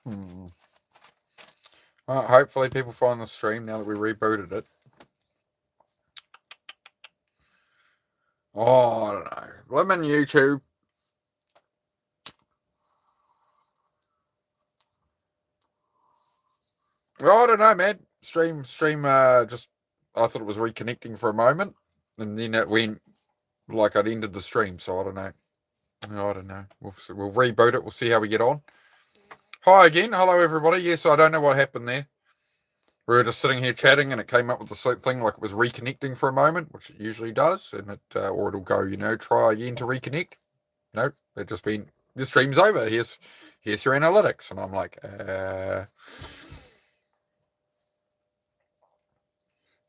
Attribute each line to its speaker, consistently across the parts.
Speaker 1: Hmm. Hopefully people find the stream now that we rebooted it. Oh, I don't know. Lemon YouTube. Oh, I don't know, man. Stream. Just I thought it was reconnecting for a moment, and then it went like I'd ended the stream. So I don't know. Oh, I don't know. We'll reboot it. We'll see how we get on. Hi again. Hello, everybody. Yes, I don't know what happened there. We were just sitting here chatting, and it came up with the thing like it was reconnecting for a moment, which it usually does, and or it'll go, try again to reconnect. Nope, it just been the stream's over. Here's your analytics, and I'm like,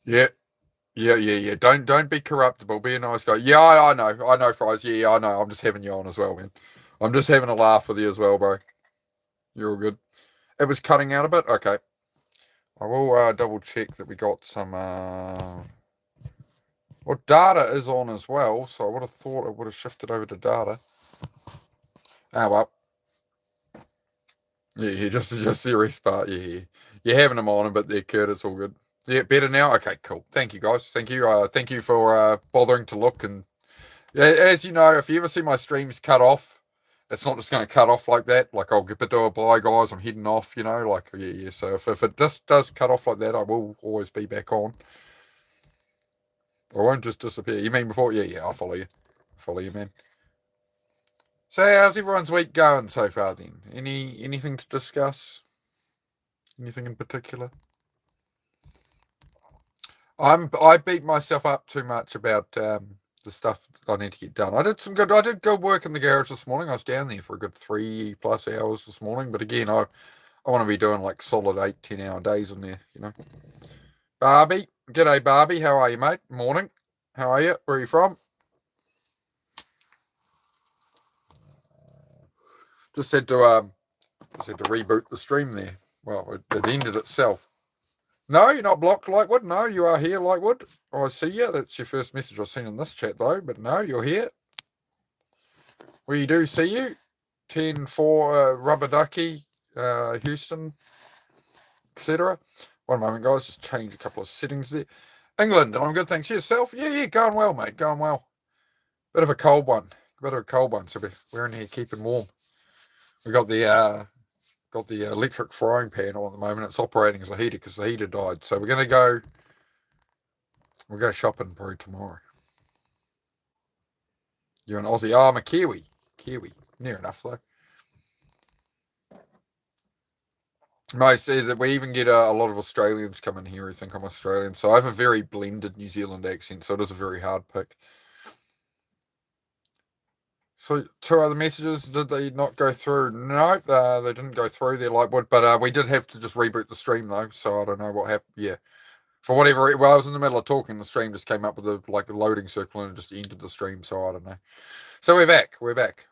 Speaker 1: yeah, yeah. Don't be corruptible. Be a nice guy. Yeah, I know, Fries. Yeah, I know. I'm just having you on as well, man. I'm just having a laugh with you as well, bro. You're all good. It was cutting out a bit. Okay, I will double check that we got some. Well, data is on as well, so I would have thought it would have shifted over to data. Ah, well. Yeah, just the restart. Yeah. You're having them on, but they're Kurt. It's all good. Yeah, better now. Okay, cool. Thank you, guys. Thank you. Thank you for bothering to look. And yeah, as you know, if you ever see my streams cut off, it's not just going to cut off like that. Like I'll get to a bye, guys. I'm heading off. Like yeah. So if it just does cut off like that, I will always be back on. I won't just disappear. You mean before? Yeah. I'll follow you. Follow you, man. So how's everyone's week going so far? Then anything to discuss? Anything in particular? I beat myself up too much about the stuff that I need to get done. I did good work in the garage this morning. I was down there for a good 3+ hours this morning. But again, I want to be doing like solid 8-10 hour days in there. Barbie, g'day Barbie. How are you, mate? Morning. How are you? Where are you from? Just had to reboot the stream there. Well, it ended itself. No, you're not blocked, Lightwood. No, you are here, Lightwood. Oh, I see you. That's your first message I've seen in this chat, though. But no, you're here. We do see you. 10-4 Rubber Ducky, Houston, etc. One moment, guys. Just change a couple of settings there. England, I'm good, thanks. Yourself? Yeah, going well, mate. Going well. Bit of a cold one. So we're in here keeping warm. We got the electric frying pan on at the moment. It's operating as a heater because the heater died. So we'll go shopping probably tomorrow. You're an Aussie. Oh, I'm a Kiwi. Kiwi. Near enough, though. No, see that we even get a lot of Australians coming here who think I'm Australian. So I have a very blended New Zealand accent, so it is a very hard pick. So 2 other messages, did they not go through? No, they didn't go through. They're like what, but we did have to just reboot the stream though. So I don't know what happened. Yeah, for whatever. Well, I was in the middle of talking. The stream just came up with a loading circle and it just entered the stream. So I don't know. So we're back. We're back.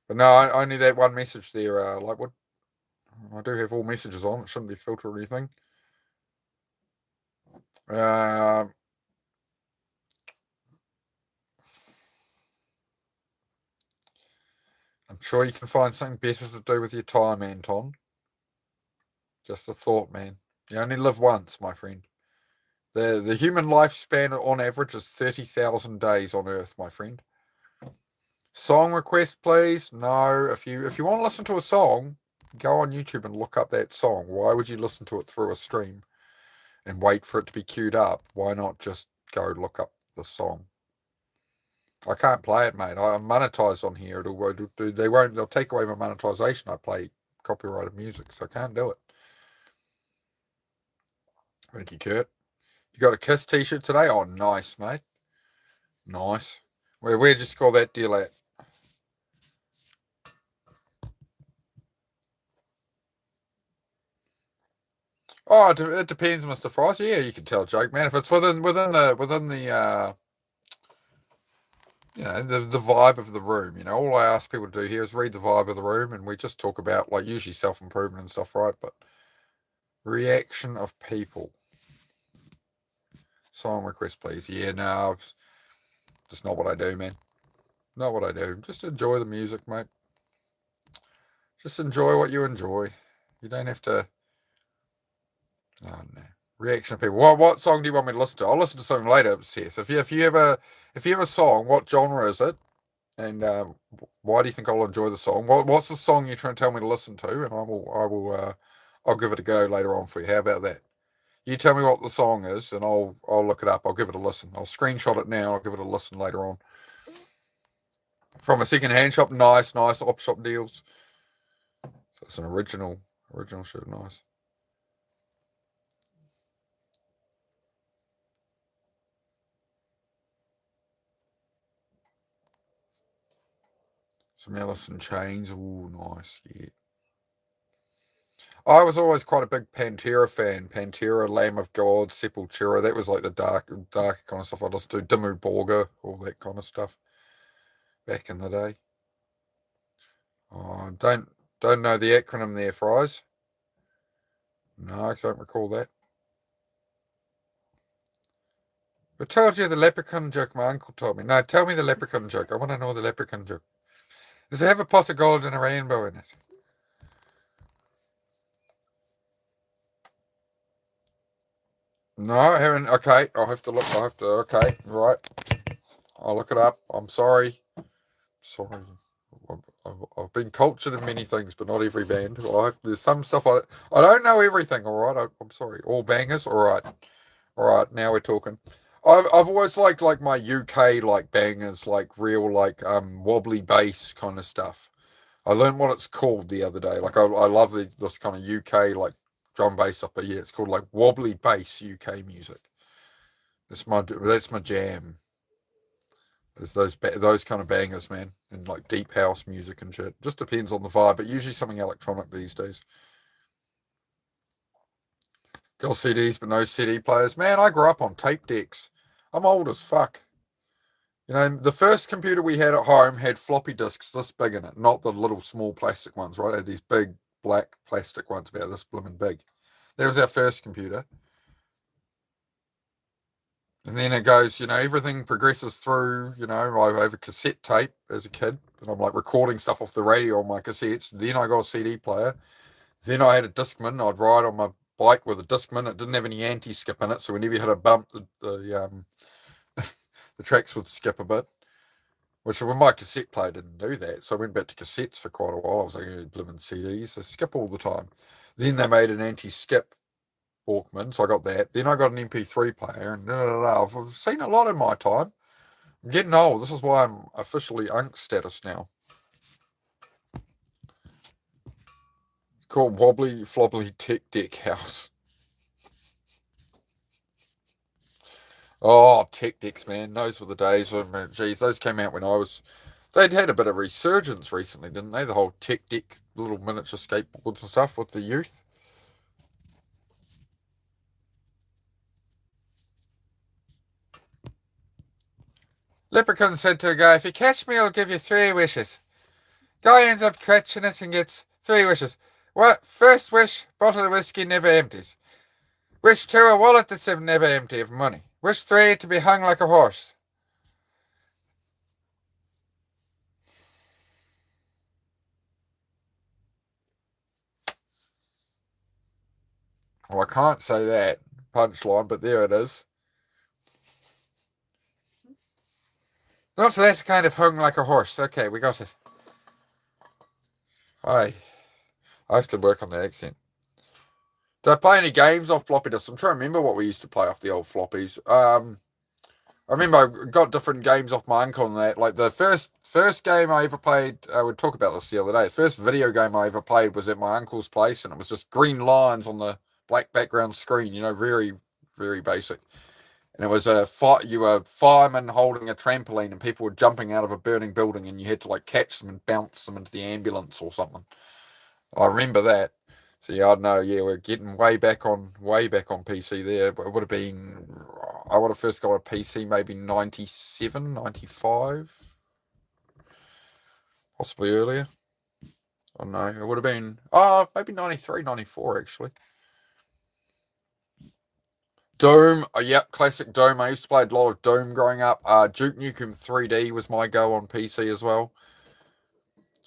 Speaker 1: But no, only that one message there, like what. I do have all messages on. It shouldn't be filtered or anything. I'm sure you can find something better to do with your time, Anton. Just a thought, man. You only live once, my friend. The human lifespan on average is 30,000 days on Earth, my friend. Song request, please. No, if you want to listen to a song, go on YouTube and look up that song. Why would you listen to it through a stream and wait for it to be queued up? Why not just go look up the song? I can't play it, mate. I'm monetized on here. They'll take away my monetization. I play copyrighted music, so I can't do it. Thank you, Kurt. You got a Kiss t-shirt today? Oh, nice, mate. Nice. Where'd you score that deal at? Oh, it depends, Mr. Frost. Yeah, you can tell a joke, man. If it's within the the vibe of the room, all I ask people to do here is read the vibe of the room, and we just talk about like usually self improvement and stuff, right? But reaction of people. Song request, please. Yeah, no, just not what I do, man. Not what I do. Just enjoy the music, mate. Just enjoy what you enjoy. You don't have to. I don't know. Reaction of people. What song do you want me to listen to? I'll listen to something later, Seth. If you have a song, what genre is it? And why do you think I'll enjoy the song? What's the song you're trying to tell me to listen to? And I'll give it a go later on for you. How about that? You tell me what the song is, and I'll look it up. I'll give it a listen. I'll screenshot it now. I'll give it a listen later on. From a second-hand shop, nice op shop deals. So it's an original shirt, nice. Some Alice in Chains, ooh, nice, yeah. I was always quite a big Pantera fan. Pantera, Lamb of God, Sepultura. That was like the dark kind of stuff I listened to. Dimmu Borgir, all that kind of stuff back in the day. Oh, don't know the acronym there, Fries. No, I can't recall that. I told you the leprechaun joke my uncle told me. No, tell me the leprechaun joke. I want to know the leprechaun joke. Does it have a pot of gold and a rainbow in it? No, I haven't. Okay, I'll have to look. Okay, right. I'll look it up. I'm sorry. Sorry. I've been cultured in many things, but not every band. There's some stuff I don't know everything. All right, I'm sorry. All bangers. All right. Now we're talking. I've always liked like my UK like bangers, like real like wobbly bass kind of stuff. I learned what it's called the other day. Like I love this kind of UK like drum bass stuff, but yeah, it's called like wobbly bass UK music. That's my jam. There's those kind of bangers, man, and like deep house music and shit. Just depends on the vibe, but usually something electronic these days. Got CDs, but no CD players. Man, I grew up on tape decks. I'm old as fuck. You know, the first computer we had at home had floppy disks this big in it, not the little small plastic ones, right? It had these big black plastic ones about this blooming big. That was our first computer. And then it goes, everything progresses through, I have a cassette tape as a kid, and I'm like recording stuff off the radio on my cassettes. Then I got a CD player. Then I had a Discman. I'd ride on my bike with a Discman. It didn't have any anti-skip in it, so whenever you hit a bump, the tracks would skip a bit. Which when my cassette player didn't do that, so I went back to cassettes for quite a while. I was like, blooming CDs, they skip all the time. Then they made an anti-skip Walkman, so I got that. Then I got an MP3 player, and I've seen a lot in my time. I'm getting old. This is why I'm officially unk status now. Called Wobbly Flobbly Tech Deck House. Oh, tech decks, man. Those were the days. Geez, those came out when I was. They'd had a bit of resurgence recently, didn't they? The whole tech deck, little miniature skateboards and stuff with the youth. Leprechaun said to a guy, "If you catch me, I'll give you 3 wishes." Guy ends up catching it and gets 3 wishes. What? First wish, bottle of whiskey never empties. Wish 2, a wallet that's never empty of money. Wish 3, to be hung like a horse. Well, I can't say that punchline, but there it is. Not that kind of hung like a horse. Okay, we got it. I have to work on that accent. Did I play any games off floppy disks? I'm trying to remember what we used to play off the old floppies. I remember I got different games off my uncle and that. Like the first game I ever played, I would talk about this the other day. The first video game I ever played was at my uncle's place, and it was just green lines on the black background screen. Very, very basic. And it was you were a fireman holding a trampoline, and people were jumping out of a burning building, and you had to like catch them and bounce them into the ambulance or something. I remember that. So yeah, I don't know. Yeah, we're getting way back on PC there. But it would have been, I would have first got a PC maybe 97, 95, possibly earlier. I don't know. It would have been, maybe 93, 94 actually. Doom, yep, classic Doom. I used to play a lot of Doom growing up. Duke Nukem 3D was my go on PC as well.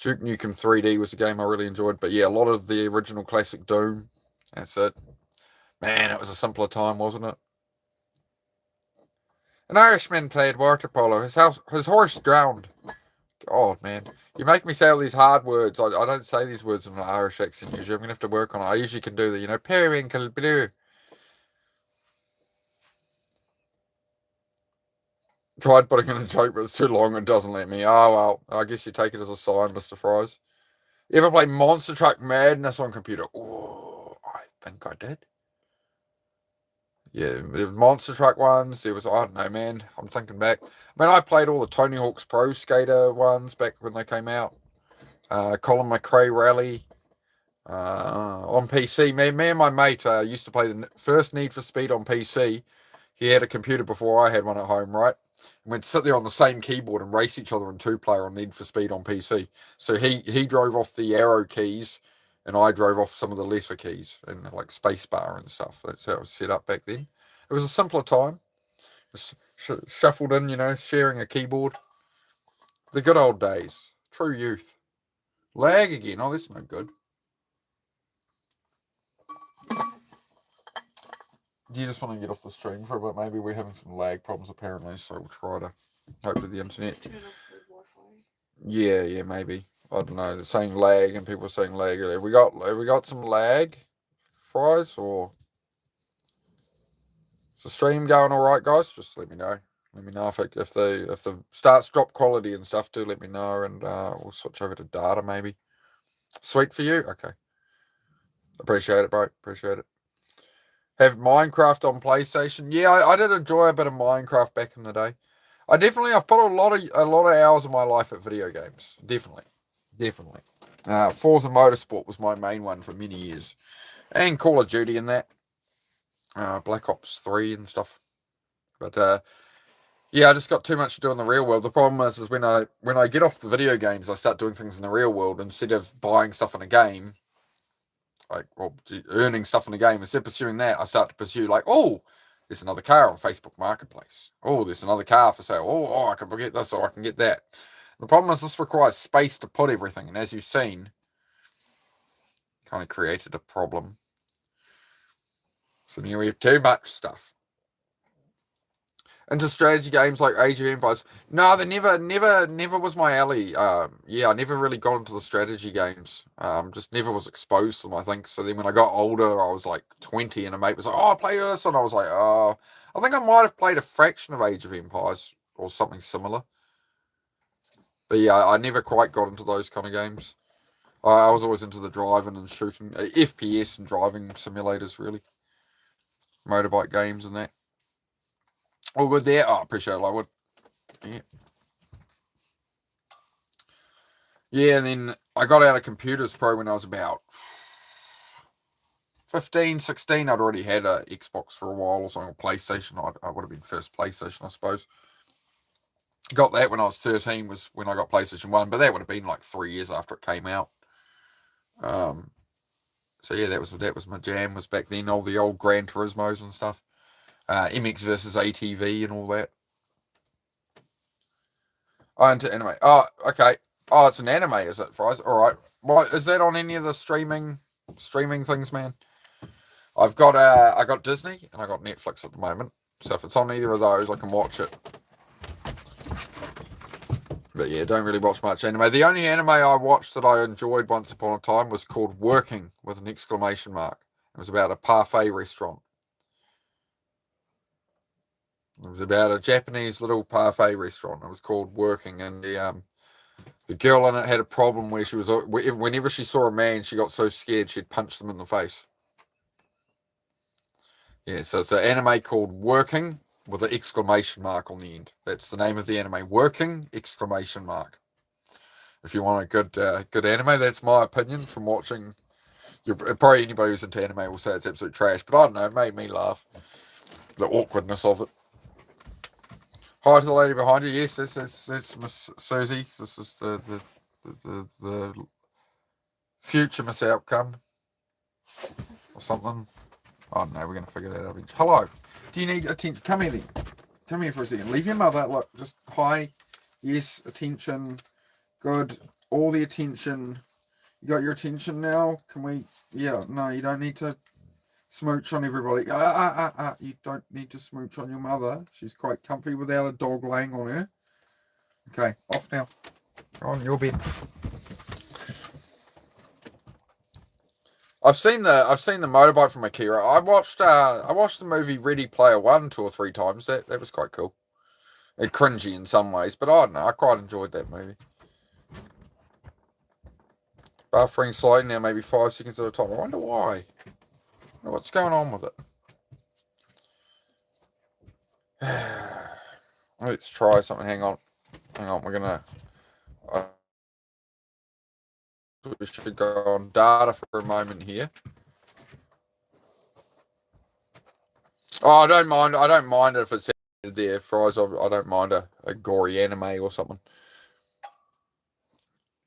Speaker 1: Duke Nukem 3D was a game I really enjoyed. But yeah, a lot of the original classic Doom. That's it. Man, it was a simpler time, wasn't it? An Irishman played water polo. His horse drowned. God, man. You make me say all these hard words. I don't say these words in an Irish accent usually. I'm going to have to work on it. I usually can do the, periwinkle blue. Tried putting in a joke, but it's too long and doesn't let me. Oh, well. I guess you take it as a sign, Mr. Fries. You ever play Monster Truck Madness on computer? Oh, I think I did. Yeah, there was Monster Truck ones. There was, I don't know, man. I'm thinking back. I played all the Tony Hawk's Pro Skater ones back when they came out. Colin McRae Rally. On PC. Me and my mate used to play the first Need for Speed on PC. He had a computer before I had one at home, right? And we'd sit there on the same keyboard and race each other in 2-player on Need for Speed on PC. So he drove off the arrow keys, and I drove off some of the letter keys and like spacebar and stuff. That's how it was set up back then. It was a simpler time. Just shuffled in, sharing a keyboard. The good old days. True youth. Lag again. Oh, that's no good. Do you just want to get off the stream for a bit? Maybe we're having some lag problems apparently, so we'll try to hopefully the internet.
Speaker 2: Turn off the Wi-Fi.
Speaker 1: Yeah, maybe. I don't know. They're saying lag and people are saying lag. Have we got some lag, Fries, or is the stream going all right, guys? Just let me know. Let me know if the starts drop quality and stuff. Do let me know, and we'll switch over to data maybe. Sweet for you. Okay. Appreciate it, bro. Appreciate it. Have Minecraft on PlayStation? Yeah, I did enjoy a bit of Minecraft back in the day. I've put a lot of hours of my life at video games. Definitely. Forza Motorsport was my main one for many years, and Call of Duty and that. Black Ops 3 and stuff. But yeah, I just got too much to do in the real world. The problem is when I get off the video games, I start doing things in the real world instead of buying stuff in a game. Earning stuff in the game. Instead of pursuing that, I start to pursue there's another car on Facebook Marketplace. Oh, there's another car for sale. Oh, I can get this or I can get that. The problem is this requires space to put everything, and as you've seen, kind of created a problem. So now we have too much stuff. Into strategy games like Age of Empires. No, they never was my alley. I never really got into the strategy games. Just never was exposed to them, I think. So then when I got older, I was like 20 and a mate was like, oh, I played this. And I was like, oh, I think I might have played a fraction of Age of Empires or something similar. But yeah, I never quite got into those kind of games. I was always into the driving and shooting, FPS and driving simulators, really. Motorbike games and that. Oh, good there. Oh, appreciate it, Lightwood. Yeah. Yeah, and then I got out of Computers Pro when I was about 15, 16. I'd already had a Xbox for a while or something, a PlayStation. I would have been first PlayStation, I suppose. Got that when I was 13 was when I got PlayStation 1, but that would have been like 3 years after it came out. So yeah, that was my jam, was back then, all the old Gran Turismos and stuff. MX versus ATV and all that. Oh, into anime. Oh, okay. Oh, it's an anime, is it, Fries? All right. What is that on any of the streaming things, man? I got Disney and I got Netflix at the moment. So if it's on either of those, I can watch it. But yeah, don't really watch much anime. The only anime I watched that I enjoyed once upon a time was called Working with an exclamation mark. It was about a parfait restaurant. It was about a Japanese little parfait restaurant. It was called Working, and the girl in it had a problem where she was, whenever she saw a man, she got so scared she'd punch them in the face. Yeah, so it's an anime called Working with an exclamation mark on the end. That's the name of the anime. Working, exclamation mark. If you want a good anime, that's my opinion from watching. Probably anybody who's into anime will say it's absolute trash, but I don't know, it made me laugh. The awkwardness of it. Hi to the lady behind you. Yes, this is Miss Susie. This is the future Miss Outcome or something. I don't know. We're going to figure that out. Hello. Do you need attention? Come here then. Come here for a second. Leave your mother. Look, just hi. Yes, attention. Good. all the attention. You got your attention now? Can we? Yeah, no, you don't need to smooch on everybody. You don't need to smooch on your mother. She's quite comfy without a dog laying on her. Okay, off now. On your bed. I've seen the motorbike from Akira. I watched the movie Ready Player One 2 or 3 times. That was quite cool. It cringy in some ways, but I don't know. I quite enjoyed that movie. Buffering slowing now, maybe 5 seconds at a time. I wonder why. I wonder what's going on with it. Let's try something. Hang on. We're gonna. We should go on data for a moment here. Oh, I don't mind if it's there, Fries. I don't mind a gory anime or something.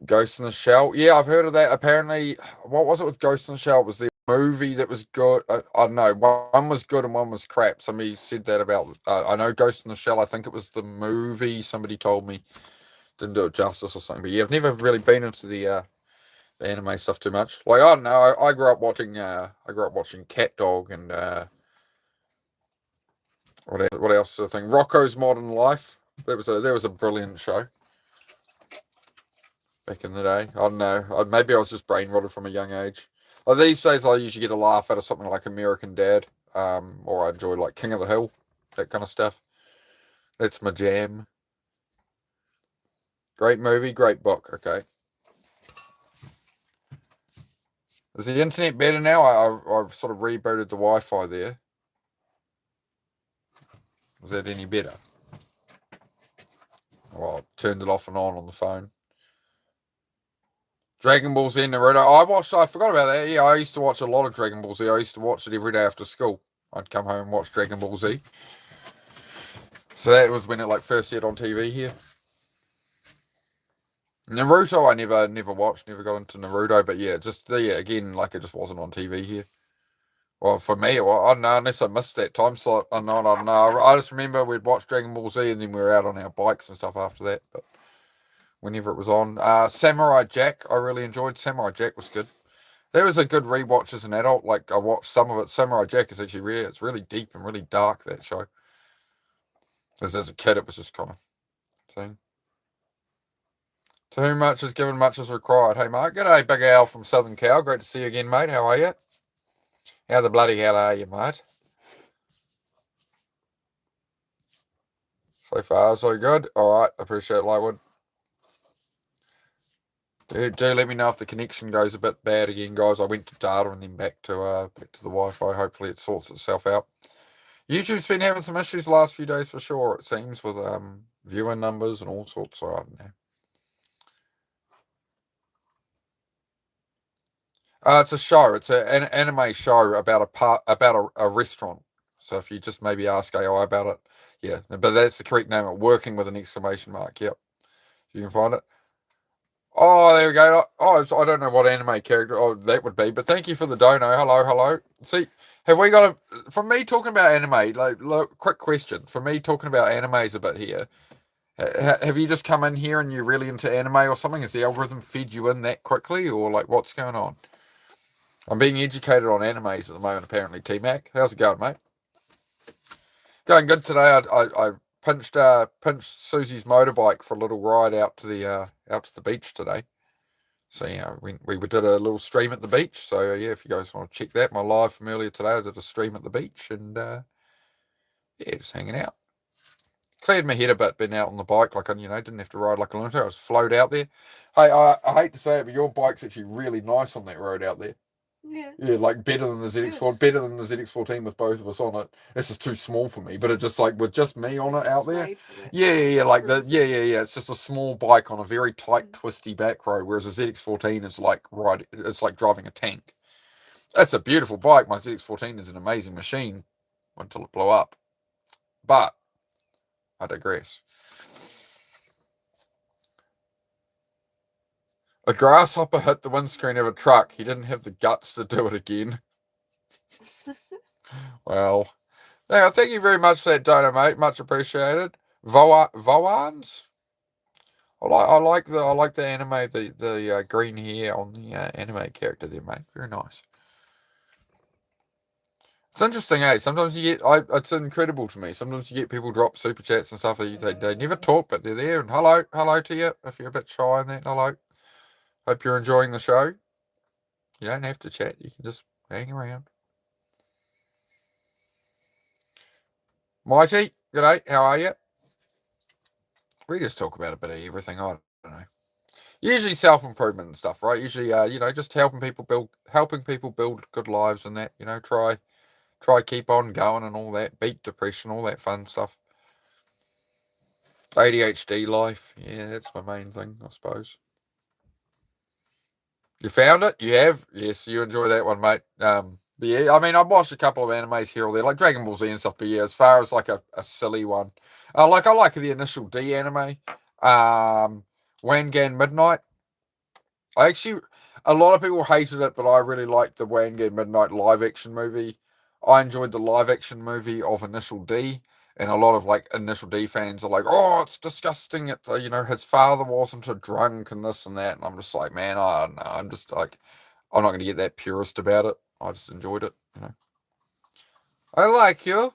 Speaker 1: Ghost in the Shell. Yeah, I've heard of that. Apparently, what was it with Ghost in the Shell? It was the movie that was good. I don't know. One was good and one was crap. Somebody said that about. I know Ghost in the Shell. I think it was the movie. Somebody told me didn't do it justice or something. But yeah, I've never really been into the anime stuff too much. Like I don't know. I grew up watching. Cat Dog and what else sort of thing? Rocko's Modern Life. That was a brilliant show. Back in the day, I don't know. Maybe I was just brain rotted from a young age. Like these days, I usually get a laugh out of something like American Dad, or I enjoy like King of the Hill, that kind of stuff. That's my jam. Great movie, great book. Okay. Is the internet better now? I've sort of rebooted the Wi-Fi there. Is that any better? Well, I turned it off and on the phone. Dragon Ball Z Naruto. I forgot about that. Yeah, I used to watch a lot of Dragon Ball Z. I used to watch it every day after school. I'd come home and watch Dragon Ball Z. So that was when it like first aired on TV here. Naruto I never watched, never got into Naruto, but yeah, again, like it just wasn't on TV here. Well, for me, I don't know, unless I missed that time slot. I don't know. I just remember we'd watch Dragon Ball Z and then we were out on our bikes and stuff after that, but whenever it was on. Samurai Jack, I really enjoyed. Samurai Jack was good. That was a good rewatch as an adult. Like, I watched some of it. Samurai Jack is actually it's really deep and really dark, that show. As a kid, it was just kind of thing. To whom much is given, much is required. Hey, Mark. G'day, Big Al from Southern Cal. Great to see you again, mate. How are you? How the bloody hell are you, mate? So far, so good. All right. Appreciate it, Lightwood. Do let me know if the connection goes a bit bad again, guys. I went to data and then back to the Wi-Fi. Hopefully it sorts itself out. YouTube's been having some issues the last few days for sure, it seems, with viewer numbers and all sorts. So I don't know. It's a show. It's an anime show about a restaurant. So if you just maybe ask AI about it, yeah. But that's the correct name. Working with an exclamation mark. Yep. You can find it. Oh, there we go. Oh, I don't know what anime character that would be, but thank you for the dono. Hello. See, have we got from me talking about anime? Look, quick question. From me talking about animes a bit here. Have you just come in here and you're really into anime or something? Has the algorithm fed you in that quickly, or like what's going on? I'm being educated on animes at the moment, apparently. T-Mac, how's it going, mate? Going good today. I pinched Susie's motorbike for a little ride out to the beach today. So yeah, we did a little stream at the beach. So yeah, if you guys want to check that, my live from earlier today, I did a stream at the beach and yeah, just hanging out. Cleared my head a bit, been out on the bike, like didn't have to ride like a lunatic. I was float out there. Hey, I hate to say it, but your bike's actually really nice on that road out there. Yeah, like better than the ZX4, better than the ZX14 with both of us on it. This is too small for me, but it just like with just me on it out there. Yeah, like it's just a small bike on a very tight, twisty back road, whereas a ZX14 is it's like driving a tank. That's a beautiful bike. My ZX14 is an amazing machine until it blew up. But I digress. A grasshopper hit the windscreen of a truck. He didn't have the guts to do it again. Well, thank you very much for that dono, mate. Much appreciated. Voans? I like the anime, the green hair on the anime character there, mate. Very nice. It's interesting, eh? Sometimes you get, it's incredible to me. Sometimes you get people drop super chats and stuff. They never talk, but they're there. And hello to you. If you're a bit shy and that, hello. Hope you're enjoying the show. You don't have to chat. You can just hang around. Mighty, g'day. How are you? We just talk about a bit of everything. I don't know. Usually self-improvement and stuff, right? Usually, just helping people build good lives and that. Try keep on going and all that. Beat depression, all that fun stuff. ADHD life, yeah, that's my main thing, I suppose. You found it? You have? Yes, you enjoy that one, mate. But yeah, I mean, I've watched a couple of animes here or there, like Dragon Ball Z and stuff. But yeah, as far as like a silly one, I like the Initial D anime, Wangan Midnight. A lot of people hated it, but I really liked the Wangan Midnight live action movie. I enjoyed the live action movie of Initial D, and a lot of like Initial D fans are like, "Oh, it's disgusting." His father wasn't a drunk and this and that, and I'm just like, man, I don't know. I'm just like, I'm not going to get that purist about it. I just enjoyed it. I like you.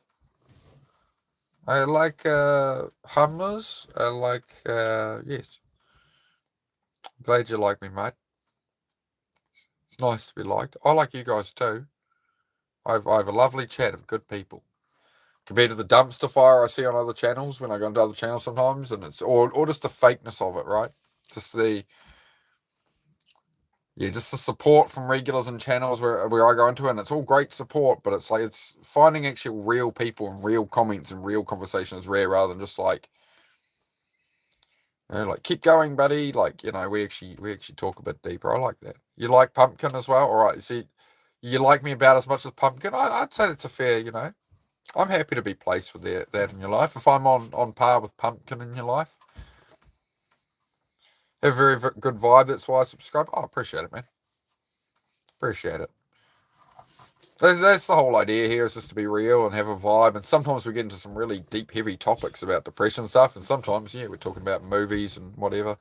Speaker 1: I like hummus. I like yes. Glad you like me, mate. It's nice to be liked. I like you guys too. I have a lovely chat of good people. Compared to the dumpster fire I see on other channels when I go into other channels sometimes, and it's or just the fakeness of it, right? Just the support from regulars and channels where I go into, and it's all great support, but it's like it's finding actual real people and real comments and real conversation is rare, rather than just like keep going, buddy. We actually talk a bit deeper. I like that. You like Pumpkin as well? All right. You see, you like me about as much as Pumpkin? I'd say that's a fair, I'm happy to be placed with that in your life. If I'm on par with Pumpkin in your life, have a very, very good vibe. That's why I subscribe. Oh, appreciate it, man. Appreciate it. That's the whole idea here, is just to be real and have a vibe. And sometimes we get into some really deep, heavy topics about depression stuff. And sometimes, we're talking about movies and whatever.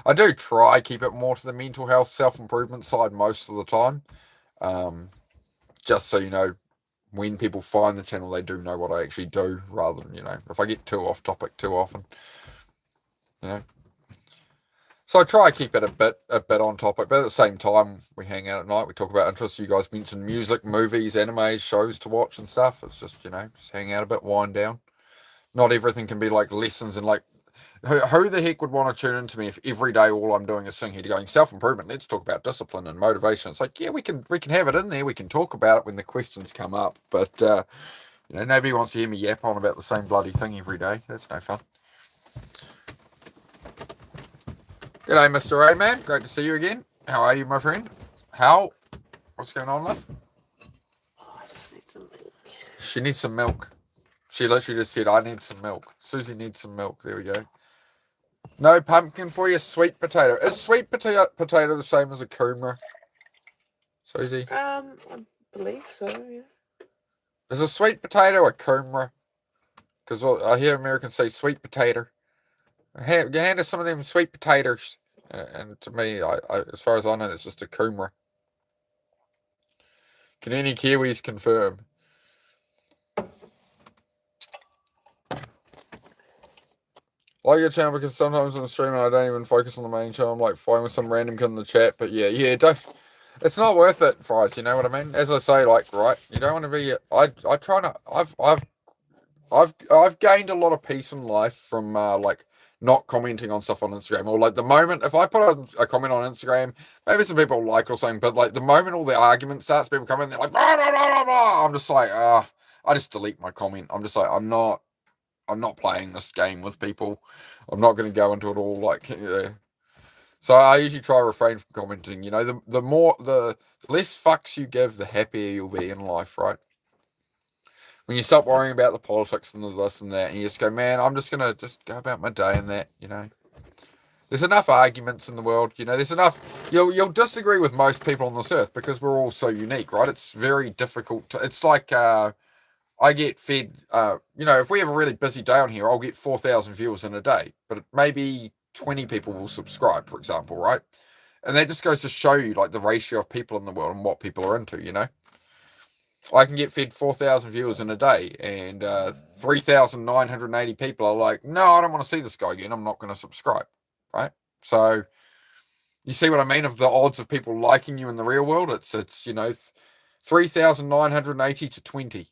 Speaker 1: I do try keep it more to the mental health, self-improvement side most of the time. Just so you know, when people find the channel, they do know what I actually do, rather than, if I get too off topic too often, So I try to keep it a bit on topic, but at the same time, we hang out at night, we talk about interests. You guys mentioned music, movies, anime, shows to watch and stuff. It's just, just hang out a bit, wind down. Not everything can be like lessons and like, who the heck would want to tune into me if every day all I'm doing is sitting here going self-improvement? Let's talk about discipline and motivation. It's like, yeah, we can have it in there. We can talk about it when the questions come up, but nobody wants to hear me yap on about the same bloody thing every day. That's no fun. G'day, Mr. A Man. Great to see you again. How are you, my friend? What's going on, love?
Speaker 2: Oh, I just need some milk.
Speaker 1: She needs some milk. She literally just said, I need some milk. Susie needs some milk. There we go. No pumpkin for you, sweet potato. Is sweet potato the same as a kumara? Susie?
Speaker 2: I believe so, yeah.
Speaker 1: Is a sweet potato a kumara? Because I hear Americans say sweet potato. Hand us some of them sweet potatoes. And to me, I as far as I know, it's just a kumara. Can any Kiwis confirm? Like your channel, because sometimes when I'm streaming, I don't even focus on the main channel. I'm like fine with some random kid in the chat, but don't. It's not worth it, Fries. You know what I mean? As I say, right, you don't want to be. I try not. I've gained a lot of peace in life from not commenting on stuff on Instagram, or like the moment if I put a comment on Instagram, maybe some people like or something, but like the moment all the argument starts, people come in, they're like blah, blah, blah, blah, blah. I'm just like I just delete my comment. I'm just like I'm not playing this game with people. I'm not going to go into it all So I usually try to refrain from commenting. The less fucks you give, the happier you'll be in life, right? When you stop worrying about the politics and the this and that, and you just go, man, I'm just gonna just go about my day and that, There's enough arguments in the world, There's enough. You'll disagree with most people on this earth because we're all so unique, right? It's very difficult. It's like I get fed. If we have a really busy day on here, I'll get 4,000 viewers in a day, but maybe 20 people will subscribe, for example, right? And that just goes to show you like the ratio of people in the world and what people are into, you know? I can get fed 4,000 viewers in a day, and 3,980 people are like, no, I don't want to see this guy again. I'm not going to subscribe, right? So you see what I mean of the odds of people liking you in the real world? It's 3,980 to 20.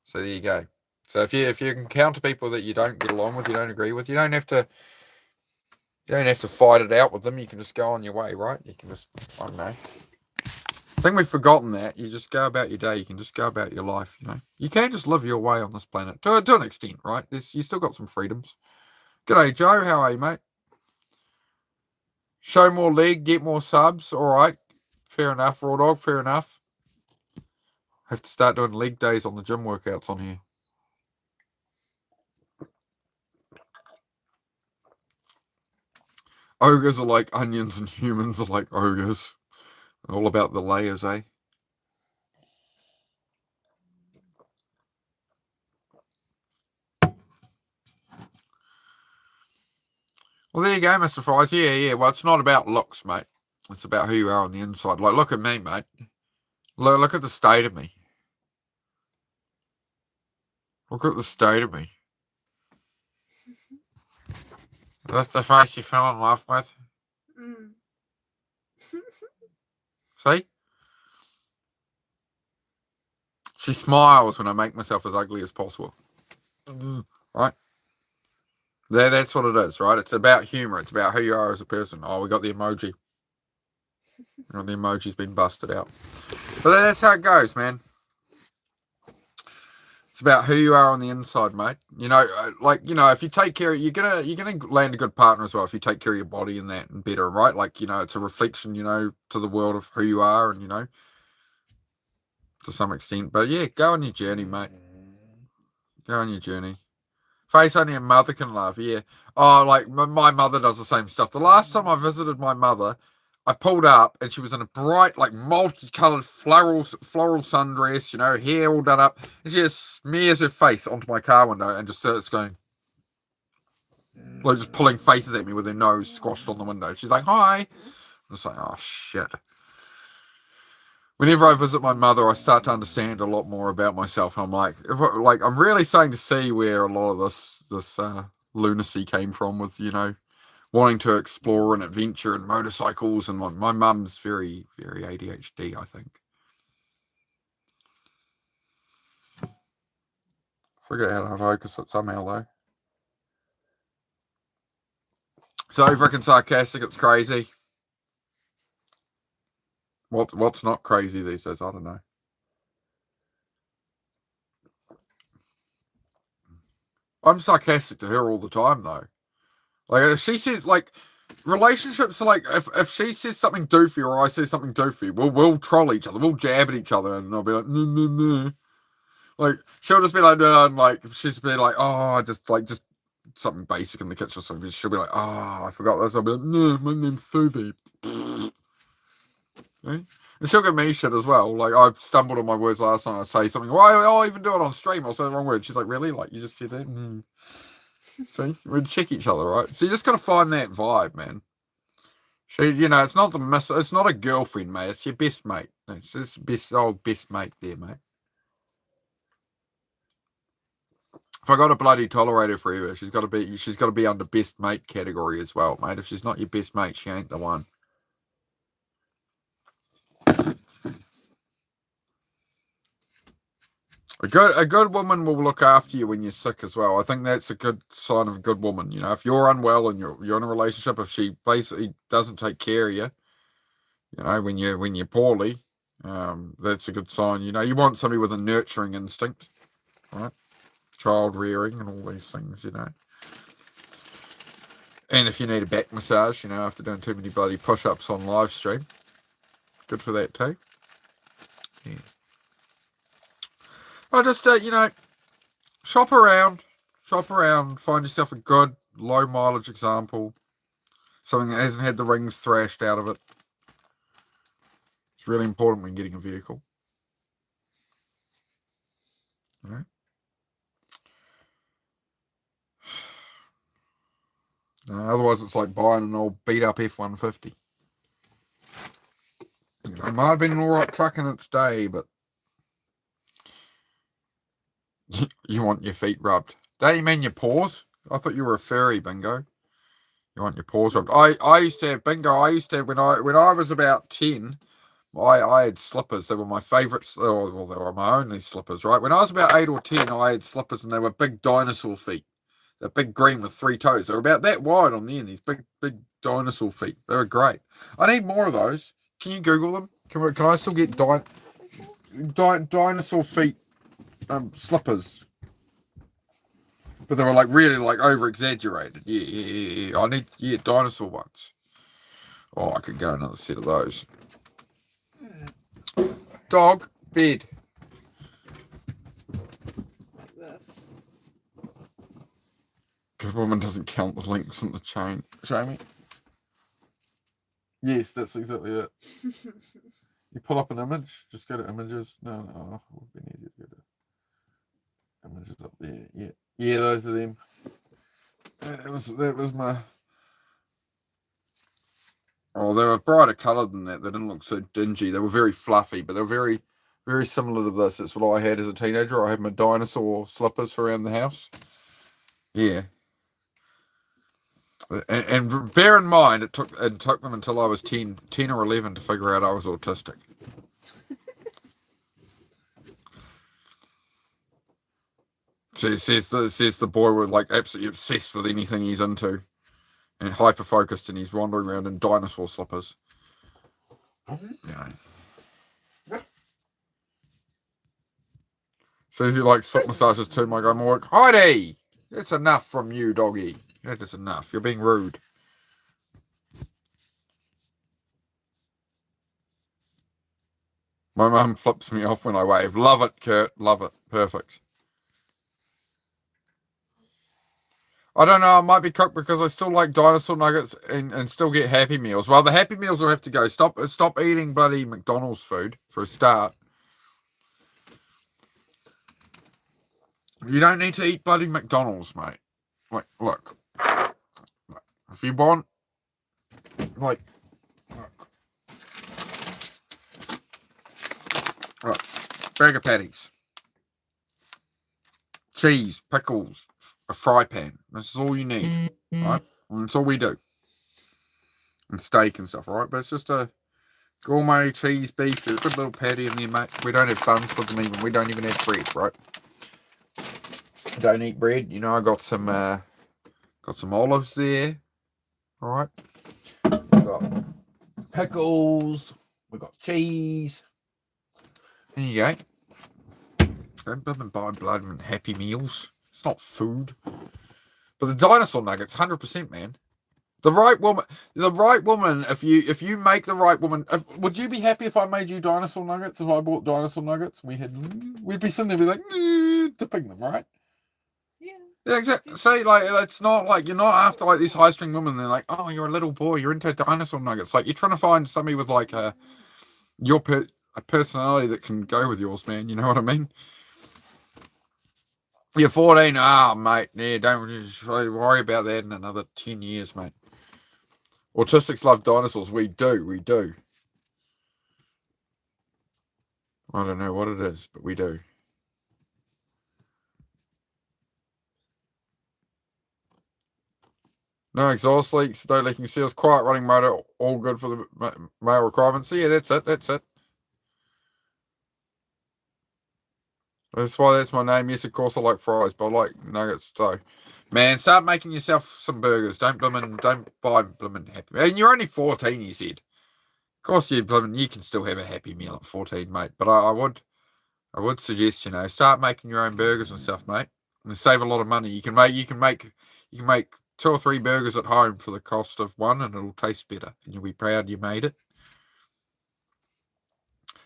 Speaker 1: So there you go. So if you encounter people that you don't get along with, you don't agree with, you don't have to fight it out with them. You can just go on your way, right? You can just, I don't know. I think we've forgotten that. You just go about your day. You can just go about your life, you know. You can just live your way on this planet to an extent, right? You still got some freedoms. G'day, Joe. How are you, mate? Show more leg, get more subs. All right. Fair enough, Raw Dog. Fair enough. Have to start doing leg days on the gym workouts on here. Ogres are like onions and humans are like ogres. All about the layers, eh? Well, there you go, Mr. Fries. Yeah. Well, it's not about looks, mate. It's about who you are on the inside. Like, look at me, mate. Look at the state of me. Look at the state of me. That's the face you fell in love with.
Speaker 2: Mm.
Speaker 1: See? She smiles when I make myself as ugly as possible. Right? That's what it is, right? It's about humor. It's about who you are as a person. Oh, we got the emoji. The emoji's been busted out. But that's how it goes, man. It's about who you are on the inside, mate. You know, if you take care, you're gonna land a good partner as well if you take care of your body and that and better, right? Like, you know, it's a reflection, you know, to the world of who you are, and you know, to some extent. But yeah, go on your journey, mate. Go on your journey. Face only a mother can love. Yeah. Oh, like my mother does the same stuff. The last time I visited my mother, I pulled up and she was in a bright, like multicolored floral sundress, you know, hair all done up, and she just smears her face onto my car window and just starts going, like, just pulling faces at me with her nose squashed on the window. She's like, "Hi." I'm just like, oh shit. Whenever I visit my mother, I start to understand a lot more about myself. I'm like, I'm really starting to see where a lot of this lunacy came from, with, you know, wanting to explore and adventure and motorcycles. And my mum's very, very ADHD, I think. Figured out how to focus it somehow, though. So freaking sarcastic, it's crazy. What's not crazy these days? I don't know. I'm sarcastic to her all the time, though. Like, if she says, like, relationships are like, if she says something doofy or I say something doofy, we'll troll each other, we'll jab at each other, and I'll be like, no. Like, she'll just be like, no, and like, she's be like, oh, just something basic in the kitchen or something. She'll be like, oh, I forgot this. I'll be like, no, my name's Susie. Right? And she'll give me shit as well. Like, I stumbled on my words last night. I say something. Why? I'll even do it on stream. I'll say the wrong word. She's like, really? Like, you just said that? Mm. See, we check each other, right? So you just gotta find that vibe, man. She, you know, it's not it's not a girlfriend, mate. It's your best mate. It's just best mate there, mate. If I got a bloody tolerator for her, she's got to be under best mate category as well, mate. If she's not your best mate, she ain't the one. A good woman will look after you when you're sick as well. I think that's a good sign of a good woman. You know, if you're unwell and you're in a relationship, if she basically doesn't take care of you, you know, when you're poorly, that's a good sign. You know, you want somebody with a nurturing instinct, right? Child rearing and all these things, you know. And if you need a back massage, you know, after doing too many bloody push-ups on live stream, good for that too. Yeah. I just, you know, shop around, find yourself a good low mileage example, something that hasn't had the rings thrashed out of it. It's really important when getting a vehicle. You know? Otherwise, it's like buying an old beat up F-150. It might have been an alright truck in its day, but you want your feet rubbed. Don't you mean your paws? I thought you were a furry, Bingo. You want your paws rubbed. I used to have, Bingo, I used to have, when I was about 10, I had slippers. They were my favourites. Well, they were my only slippers, right? When I was about 8 or 10, I had slippers, and they were big dinosaur feet. They're big green with 3 toes. They were about that wide on the end, these big dinosaur feet. They were great. I need more of those. Can you Google them? Can I still get dinosaur feet slippers? But they were like really like over exaggerated. Yeah. I need dinosaur ones. Oh, I could go another set of those. Dog bed.
Speaker 2: Like this.
Speaker 1: Good woman doesn't count the links in the chain. Show me. Yes, that's exactly it. You pull up an image, just go to images. No, it would be easier to go to images up there. Yeah, those are them. That was my. Oh, they were brighter coloured than that. They didn't look so dingy. They were very fluffy, but they were very, very similar to this. That's what I had as a teenager. I had my dinosaur slippers for around the house. Yeah. And bear in mind, it took them until I was 10 or 11 to figure out I was autistic. So it says the boy was like absolutely obsessed with anything he's into, and hyper focused, and he's wandering around in dinosaur slippers. You know. Says he likes foot massages too. My guy Mork. Heidi, that's enough from you, doggy. That is enough. You're being rude. My mum flips me off when I wave. Love it, Kurt. Love it. Perfect. I don't know. I might be cooked because I still like dinosaur nuggets and still get Happy Meals. Well, the Happy Meals will have to go. Stop eating bloody McDonald's food for a start. You don't need to eat bloody McDonald's, mate. Like, look. If you want, like, look, bag of patties, cheese, pickles, a fry pan. This is all you need, right? And that's all we do. And steak and stuff, right? But it's just a gourmet cheese, beef, a good little patty in there, mate. We don't have buns for them even. We don't even have bread, right? Don't eat bread. You know, I got some olives there. All right. We got pickles. We got cheese. There you go. Don't buy blood and Happy Meals. It's not food. But the dinosaur nuggets, 100%, man. The right woman. If you make the right woman, would you be happy if I made you dinosaur nuggets? If I bought dinosaur nuggets, we'd be sitting there, be like, dipping them, right? Yeah, exactly. See, like, it's not like you're not after like these high string women. They're like, oh, you're a little boy. You're into dinosaur nuggets. Like, you're trying to find somebody with like a personality that can go with yours, man. You know what I mean? You're 14. Mate. Yeah, don't worry about that in another 10 years, mate. Autistics love dinosaurs. We do. I don't know what it is, but we do. No exhaust leaks, no leaking seals, quiet running motor, all good for the male requirements. So yeah, that's it. That's why that's my name. Yes, of course I like fries, but I like nuggets too. Man, start making yourself some burgers. Don't buy blimmin' Happy. And you're only 14, you said. Of course you can still have a Happy Meal at 14, mate. But I would suggest, start making your own burgers and stuff, mate. And save a lot of money. You can make 2 or 3 burgers at home for the cost of one, and it'll taste better, and you'll be proud you made it.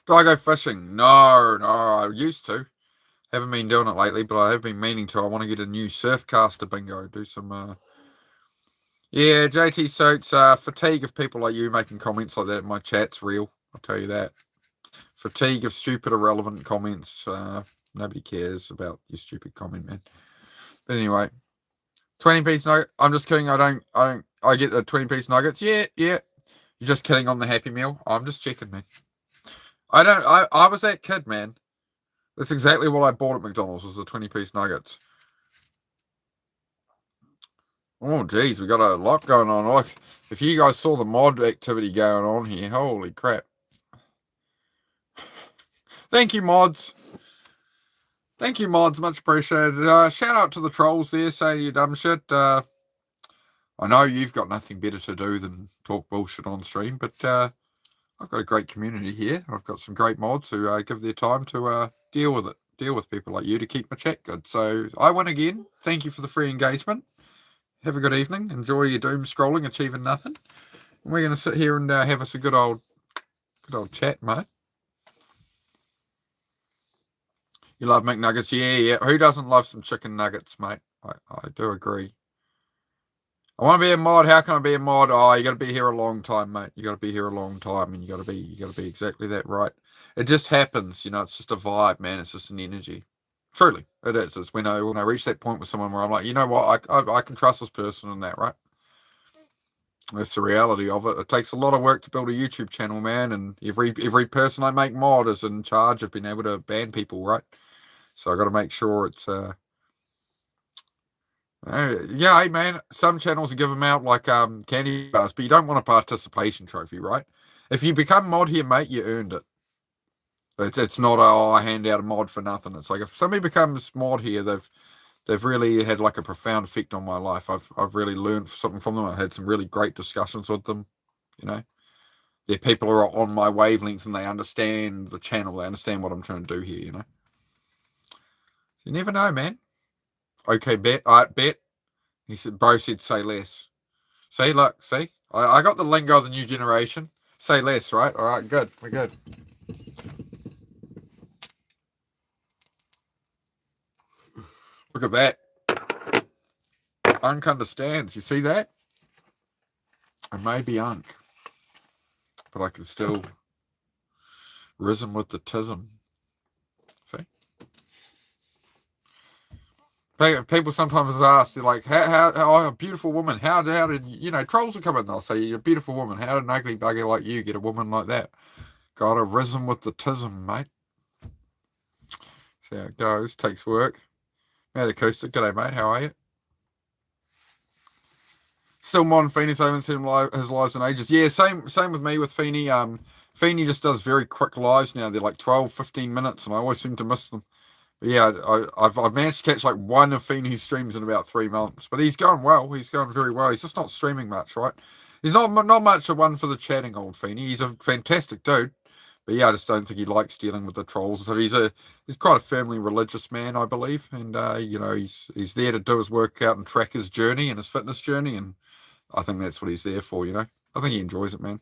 Speaker 1: Do I go fishing? No, I used to. Haven't been doing it lately, but I have been meaning to. I want to get a new Surfcaster, Bingo. Do some, yeah, JT Suits, fatigue of people like you making comments like that in my chat's real. I'll tell you that. Fatigue of stupid, irrelevant comments. Nobody cares about your stupid comment, man. But anyway, 20-piece nugget. I'm just kidding. I get the 20-piece nuggets. Yeah. You're just kidding on the Happy Meal. I'm just checking, man. I was that kid, man. That's exactly what I bought at McDonald's was the 20-piece nuggets. Oh, geez, we got a lot going on. Like, if you guys saw the mod activity going on here, holy crap. Thank you, mods. Thank you, mods. Much appreciated. Shout out to the trolls there saying you dumb shit. I know you've got nothing better to do than talk bullshit on stream, but I've got a great community here. I've got some great mods who give their time to deal with it. Deal with people like you to keep my chat good. So I win again. Thank you for the free engagement. Have a good evening. Enjoy your doom scrolling, achieving nothing. And we're going to sit here and have us a good old chat, mate. You love McNuggets? Yeah. Who doesn't love some chicken nuggets, mate? I do agree. I want to be a mod. How can I be a mod? Oh, you got to be here a long time, mate. You got to be here a long time, and you got to be exactly that, right? It just happens, it's just a vibe, man. It's just an energy. Truly, it is. It's when I reach that point with someone where I'm like, you know what, I can trust this person and that, right? That's the reality of it. It takes a lot of work to build a YouTube channel, man, and every person I make mod is in charge of being able to ban people, right? So I got to make sure it's yeah, hey man, some channels give them out like candy bars, but you don't want a participation trophy, right? If you become mod here, mate, you earned it. It's not I hand out a mod for nothing. It's like if somebody becomes mod here, they've really had like a profound effect on my life. I've really learned something from them. I've had some really great discussions with them. They're people who are on my wavelengths and they understand the channel. They understand what I'm trying to do here. You never know, man. Okay, bet. All right, bet. He said, bro said, say less. See, look, see? I got the lingo of the new generation. Say less, right? All right, good. We're good. Look at that. Unk understands. You see that? I may be Unk, but I can still risen with the tism. See? People sometimes ask, they're like, how a beautiful woman, how did, trolls will come in, they'll say, you're a beautiful woman. How did an ugly bugger like you get a woman like that? Got a risen with the tism, mate. See how it goes. Takes work. Mad Acoustic, g'day, mate. How are you? Still modern Phoenix. I haven't seen his lives in ages. Yeah, same with me with Feeney. Feeney just does very quick lives now. They're like 12, 15 minutes, and I always seem to miss them. But yeah, I've managed to catch like one of Feeney's streams in about 3 months. But he's going well. He's going very well. He's just not streaming much, right? He's not much of one for the chatting, old Feeney. He's a fantastic dude. But yeah, I just don't think he likes dealing with the trolls. So he's quite a firmly religious man, I believe, and he's there to do his workout and track his journey and his fitness journey, and I think that's what he's there for. I think he enjoys it, man.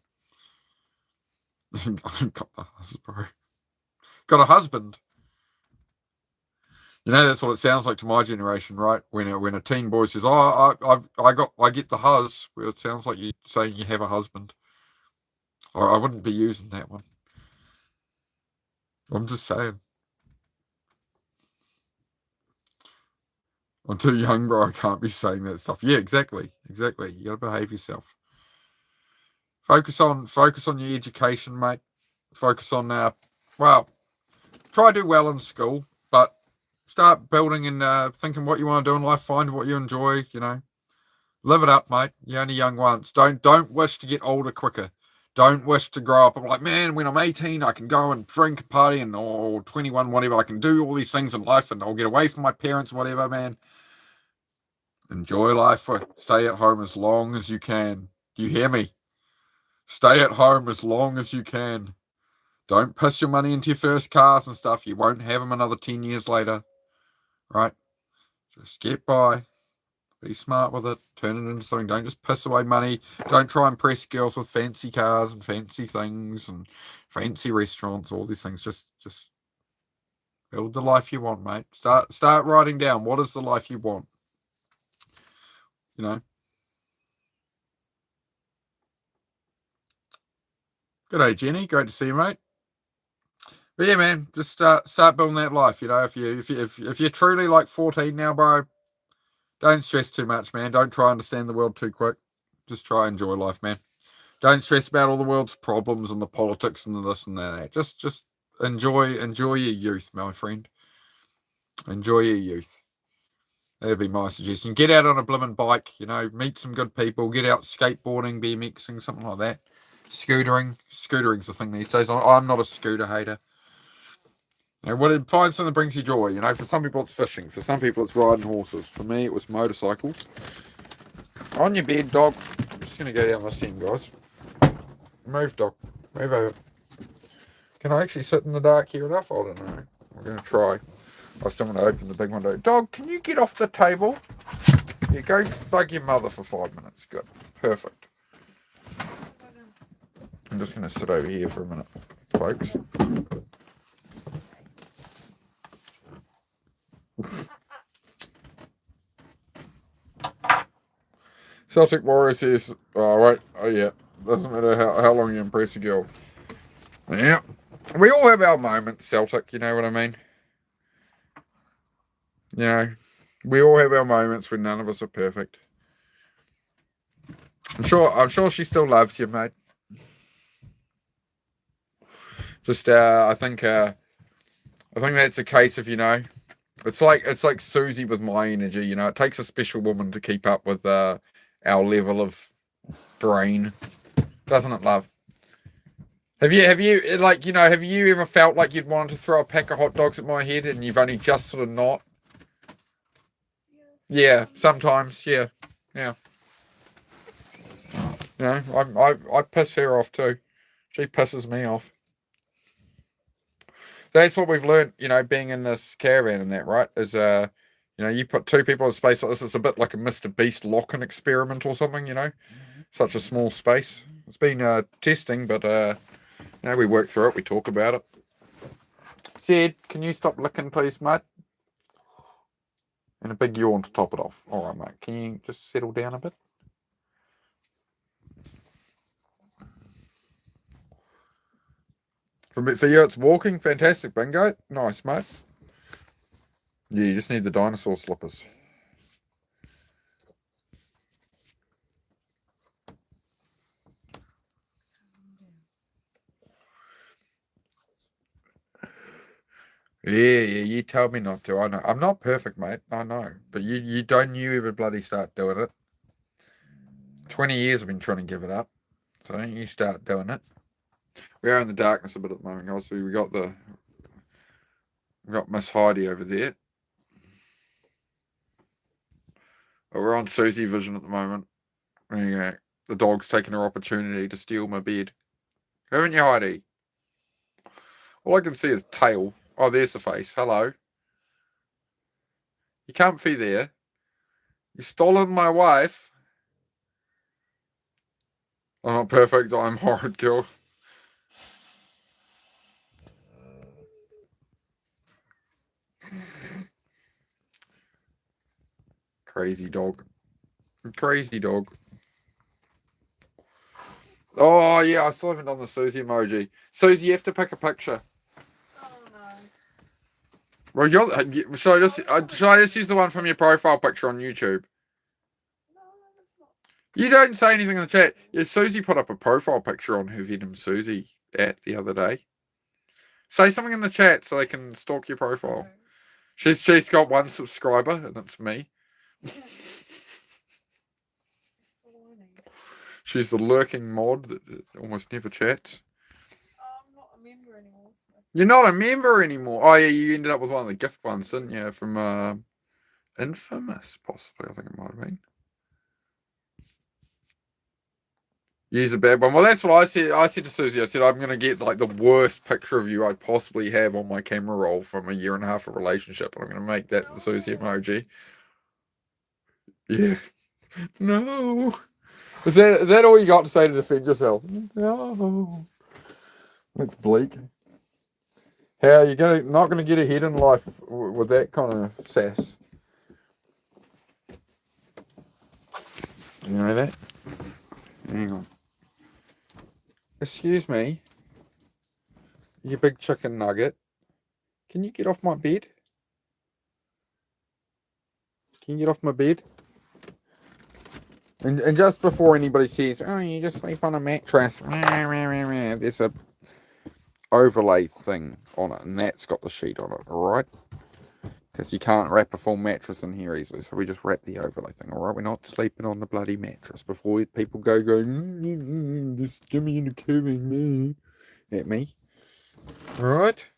Speaker 1: Got the husband, bro. Got a husband. That's what it sounds like to my generation, right? When a teen boy says, "Oh, I get the hus," well, it sounds like you're saying you have a husband. Or I wouldn't be using that one. I'm just saying. I'm too young, bro. I can't be saying that stuff. Yeah, exactly. You got to behave yourself. Focus on your education, mate. Focus on try to do well in school, but start building and thinking what you want to do in life. Find what you enjoy. Live it up, mate. You're only young once. Don't wish to get older quicker. Don't wish to grow up. I'm like, man, when I'm 18, I can go and drink, party, or 21, whatever. I can do all these things in life, and I'll get away from my parents, whatever, man. Enjoy life. Stay at home as long as you can. Do you hear me? Stay at home as long as you can. Don't piss your money into your first cars and stuff. You won't have them another 10 years later. Right? Just get by. Be smart with it. Turn it into something. Don't just piss away money. Don't try and impress girls with fancy cars and fancy things and fancy restaurants, all these things. Just build the life you want, mate. Start writing down what is the life you want. Good day, Jenny. Great to see you, mate. But yeah, man, just start building that life. If you're truly like 14 now, bro, Don't stress too much, man. Don't try to understand the world too quick. Just try and enjoy life, man. Don't stress about all the world's problems and the politics and the this and that. Just enjoy your youth, my friend. Enjoy your youth. That'd be my suggestion. Get out on a blimmin' bike, meet some good people, get out skateboarding, BMXing, something like that. Scootering's the thing these days. I'm not a scooter hater. Find something that brings you joy. For some people it's fishing. For some people it's riding horses. For me it was motorcycles. On your bed, dog. I'm just going to go down this end, guys. Move, dog. Move over. Can I actually sit in the dark here enough? I don't know. I'm going to try. I still want to open the big window. Dog, can you get off the table? Yeah, go bug your mother for 5 minutes. Good. Perfect. I'm just going to sit over here for a minute, folks. Celtic Warrior says, oh yeah, doesn't matter how long you impress a girl. Yeah, we all have our moments, Celtic, you know what I mean? We all have our moments when none of us are perfect. I'm sure she still loves you, mate. Just, I think that's a case of, it's like Susie with my energy, it takes a special woman to keep up with, our level of brain, doesn't it, love? Have you ever felt like you'd wanted to throw a pack of hot dogs at my head and you've only just sort of not? Yeah, sometimes, yeah. I piss her off too. She pisses me off. That's what we've learned, being in this caravan and that, right? Is you put two people in space like this, it's a bit like a Mr. Beast lock-in experiment or something, Such a small space. It's been testing, but we work through it, we talk about it. Zed, can you stop licking, please, mate? And a big yawn to top it off. All right, mate. Can you just settle down a bit? For you, it's walking. Fantastic, Bingo. Nice, mate. Yeah, you just need the dinosaur slippers. Yeah, you told me not to. I know. I'm not perfect, mate. I know. But you ever bloody start doing it. 20 years I've been trying to give it up. So don't you start doing it. We are in the darkness a bit at the moment, guys. We got Miss Heidi over there. But we're on Susie Vision at the moment. Yeah, the dog's taking her opportunity to steal my bed. Haven't you, Heidi? All I can see is tail. Oh, there's the face. Hello. You comfy there? You've stolen my wife. I'm not perfect. I'm horrid, girl. Crazy dog. Crazy dog. Oh, yeah, I still haven't done the Susie emoji. Susie, you have to pick a picture.
Speaker 2: Oh, no.
Speaker 1: Well, should I just use the one from your profile picture on YouTube?
Speaker 2: No, that's not.
Speaker 1: You don't say anything in the chat. Yeah, Susie put up a profile picture on her Venom Susie the other day. Say something in the chat so they can stalk your profile.
Speaker 2: No.
Speaker 1: She's got one subscriber, and it's me.
Speaker 2: That's all I need.
Speaker 1: She's the lurking mod that almost never chats.
Speaker 2: I'm not a member anymore. So.
Speaker 1: You're not a member anymore. Oh, yeah, you ended up with one of the gift ones, didn't you? From Infamous, possibly, I think it might have been. Use a bad one. Well, that's what I said. I said to Susie, I said, I'm going to get like the worst picture of you I'd possibly have on my camera roll from a year and a half of relationship. And I'm going to make that the Susie emoji. Yeah. No. Is that all you got to say to defend yourself? No. That's bleak. How are you not going to get ahead in life with that kind of sass? You know that? Hang on. Excuse me, you big chicken nugget. Can you get off my bed? Can you get off my bed? And just before anybody says, oh, you just sleep on a mattress, there's a overlay thing on it, and that's got the sheet on it, alright? Because you can't wrap a full mattress in here easily, so we just wrap the overlay thing, alright? We're not sleeping on the bloody mattress before people go, just give me in the covering, at me. Alright?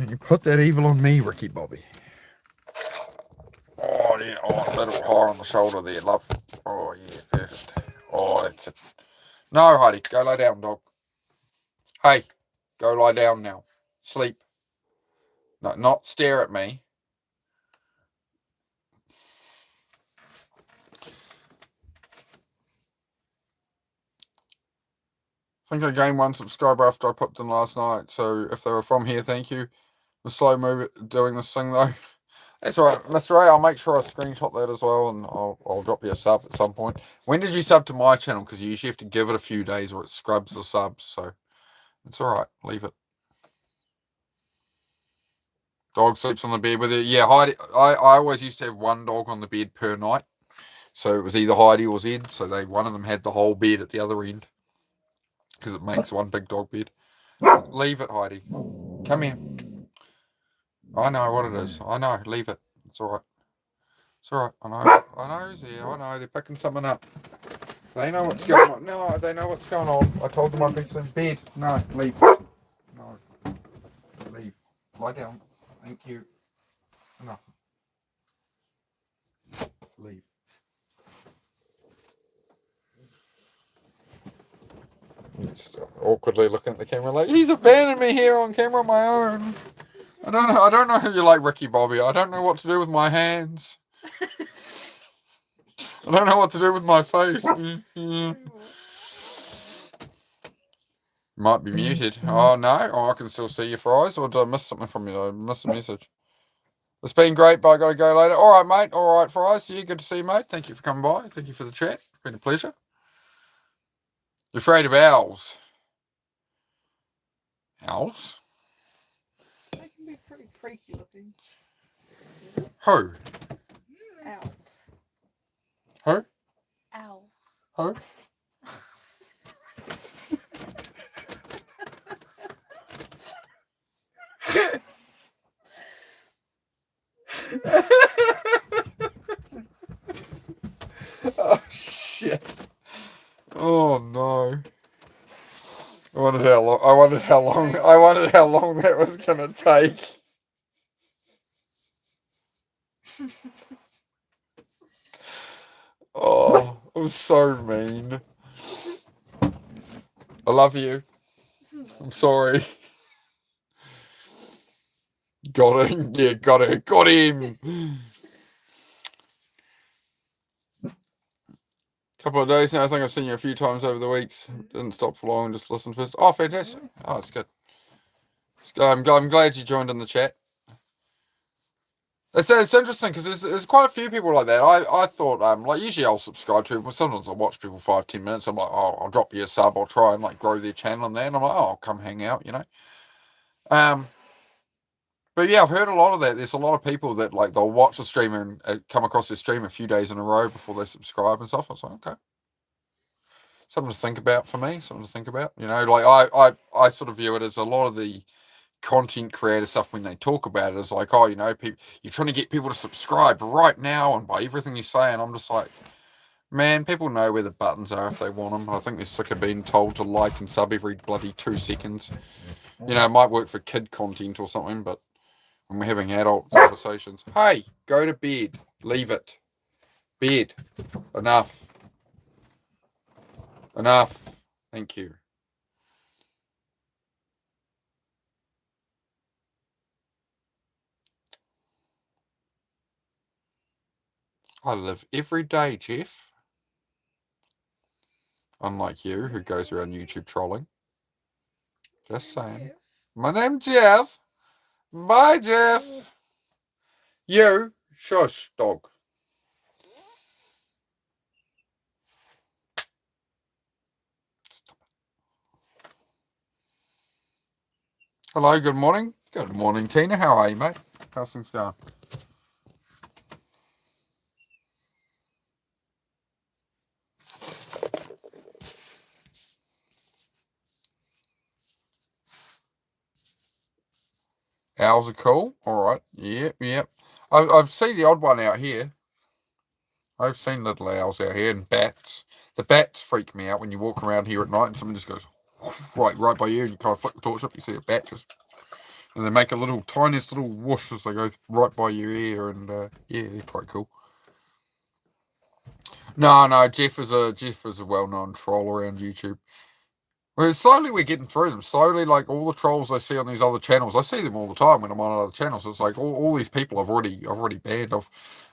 Speaker 1: You put that evil on me, Ricky Bobby. Oh, yeah. Oh, a little high on the shoulder there, love. Oh, yeah, perfect. Oh, that's it. No, Heidi, go lie down, dog. Hey, go lie down now. Sleep. No, not stare at me. I think I gained 1 subscriber after I popped in last night, so if they were from here, thank you. I'm slow move doing this thing, though. That's all right, Mr. A. I'll make sure I screenshot that as well, and I'll drop you a sub at some point. When did you sub to my channel? Because you usually have to give it a few days or it scrubs the subs, so it's all right. Leave it. Dog sleeps on the bed with it. Yeah, Heidi. I always used to have 1 dog on the bed per night, so it was either Heidi or Zed. So one of them had the whole bed at the other end because it makes 1 big dog bed. Leave it, Heidi. Come here. I know what it is. I know. Leave it. It's all right. It's all right. I know who's here. I know. They're picking something up. They know what's going on. No, they know what's going on. I told them I'd be in bed. No, leave. No. Leave. Lie down. Thank you. Enough. Leave. Just awkwardly looking at the camera like, he's abandoned me here on camera on my own. I don't know who you like, Ricky Bobby. I don't know what to do with my hands. I don't know what to do with my face. Might be muted. Oh, no. Oh, I can still see your fries. Or did I miss something from you? Did I miss a message? It's been great, but I got to go later. All right, mate. All right, fries. Yeah, good to see you, mate. Thank you for coming by. Thank you for the chat. It's been a pleasure. You're afraid of owls? Owls?
Speaker 2: They can be pretty freaky looking.
Speaker 1: Who?
Speaker 2: Owls.
Speaker 1: Who?
Speaker 2: Owls.
Speaker 1: Who? Oh shit! Oh no! I wondered how long that was gonna take. Oh, it was so mean. I love you. I'm sorry. Got him. Yeah, got him. Couple of days now. I think I've seen you a few times over the weeks. Didn't stop for long. Just listened first. Oh, fantastic. Oh, it's good. I'm glad you joined in the chat. It's interesting because there's quite a few people like that. I thought like usually I'll subscribe to people. Sometimes I'll watch people 5-10 minutes. I'm like, oh, I'll drop you a sub. I'll try and like grow their channel and that. And I'm like, oh, I'll come hang out, you know. But yeah, I've heard a lot of that. There's a lot of people that like they'll watch a streamer and come across their stream a few days in a row before they subscribe and stuff. I was like, okay, something to think about for me. Something to think about. You know, like I sort of view it as a lot of the content creator stuff when they talk about it is like, oh, you know, people, you're trying to get people to subscribe right now and by everything you say, and I'm just like, man, people know where the buttons are if they want them. I think they're sick of being told to like and sub every bloody 2 seconds. You know, it might work for kid content or something, but when we're having adult conversations, hey, go to bed, leave it, bed, enough, thank you. I live every day, Jeff. Unlike you, who goes around YouTube trolling. Just saying. My name's Jeff. Bye, Jeff. You, shush, dog. Hello, good morning. Good morning, Tina. How are you, mate? How's things going? Owls are cool. All right. Yep. I've seen the odd one out here. I've seen little owls out here and bats. The bats freak me out when you walk around here at night and someone just goes right by you and you kind of flick the torch up. You see a bat just, and they make a little tiniest little whoosh as they go right by your ear, and yeah, they're quite cool. No, Jeff is a well-known troll around YouTube. Well, slowly we're getting through them. Slowly, like all the trolls I see on these other channels, I see them all the time when I'm on other channels. It's like all these people I've already banned off.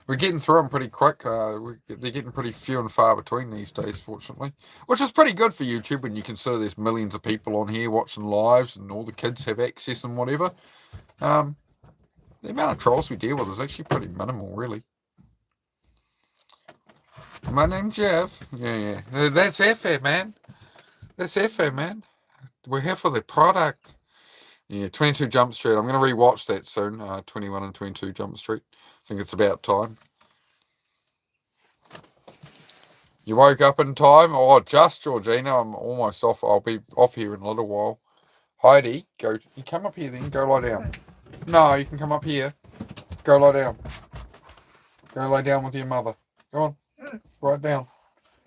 Speaker 1: We're getting through them pretty quick. They're getting pretty few and far between these days, fortunately, which is pretty good for YouTube when you consider there's millions of people on here watching lives and all the kids have access and whatever. The amount of trolls we deal with is actually pretty minimal, really. My name's Jeff. Yeah. That's FA, man. That's FA, man. We're here for the product. Yeah, 22 Jump Street. I'm going to rewatch that soon. 21 and 22 Jump Street. I think it's about time. You woke up in time? Oh, just, Georgina. I'm almost off. I'll be off here in a little while. Heidi, go. You come up here then. Go lie down. No, you can come up here. Go lie down. Go lie down with your mother. Go on. Right down.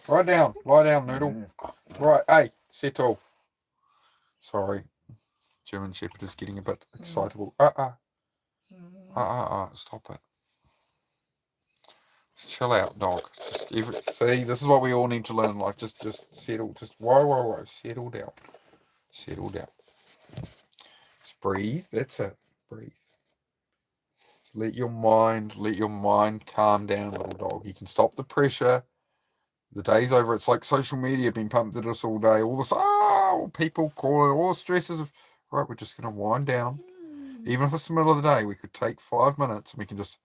Speaker 1: Right down. Lie down, Noodle. Right. Hey, settle. Sorry. German Shepherd is getting a bit excitable. Stop it. Just chill out, dog. See, this is what we all need to learn. Like, just settle. Just whoa. Settle down. Settle down. Just breathe. That's it. Breathe. Let your mind calm down, little dog. You can stop the pressure. The day's over. It's like social media being pumped at us all day. All this, people calling, all the stresses of, right, we're just going to wind down. Even if it's the middle of the day, we could take 5 minutes and we can just,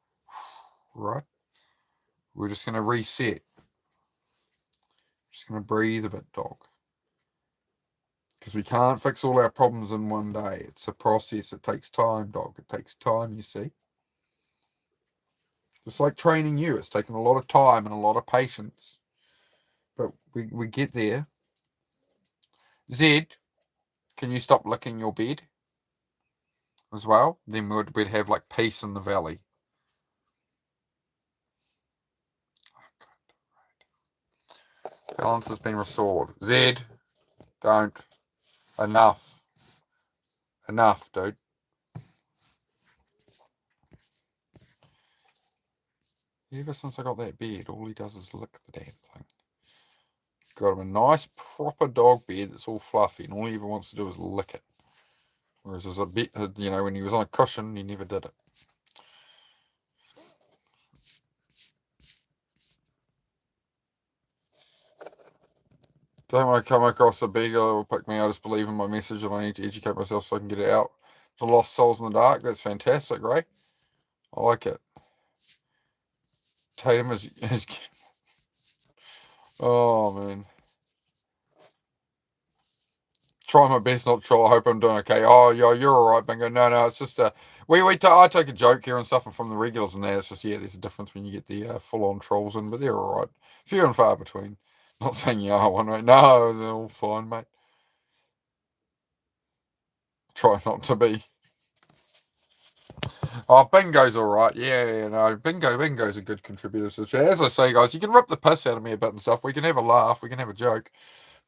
Speaker 1: right? We're just going to reset. Just going to breathe a bit, dog. Because we can't fix all our problems in one day. It's a process. It takes time, dog. It takes time, you see. Just like training you. It's taken a lot of time and a lot of patience. But we get there. Zed, can you stop licking your bed as well? Then we'd have like peace in the valley. Balance has been restored. Zed, don't. Enough, dude. Ever since I got that bed, all he does is lick the damn thing. Got him a nice proper dog bed that's all fluffy, and all he ever wants to do is lick it. Whereas as a bit, when he was on a cushion, he never did it. Don't want to come across a beggar or pick me. I just believe in my message and I need to educate myself so I can get it out. The lost souls in the dark. That's fantastic, Ray. I like it. Tatum is oh man. Try my best not to troll. I hope I'm doing okay. Oh, you're alright, Bingo. No, it's just I take a joke here and stuff, and from the regulars and that, it's just, there's a difference when you get the full-on trolls in, but they're alright. Few and far between. Not saying you are one, mate. No, they're all fine, mate. Try not to be. Oh, Bingo's alright. Yeah, no, Bingo's a good contributor to the chat. As I say, guys, you can rip the piss out of me a bit and stuff. We can have a laugh. We can have a joke.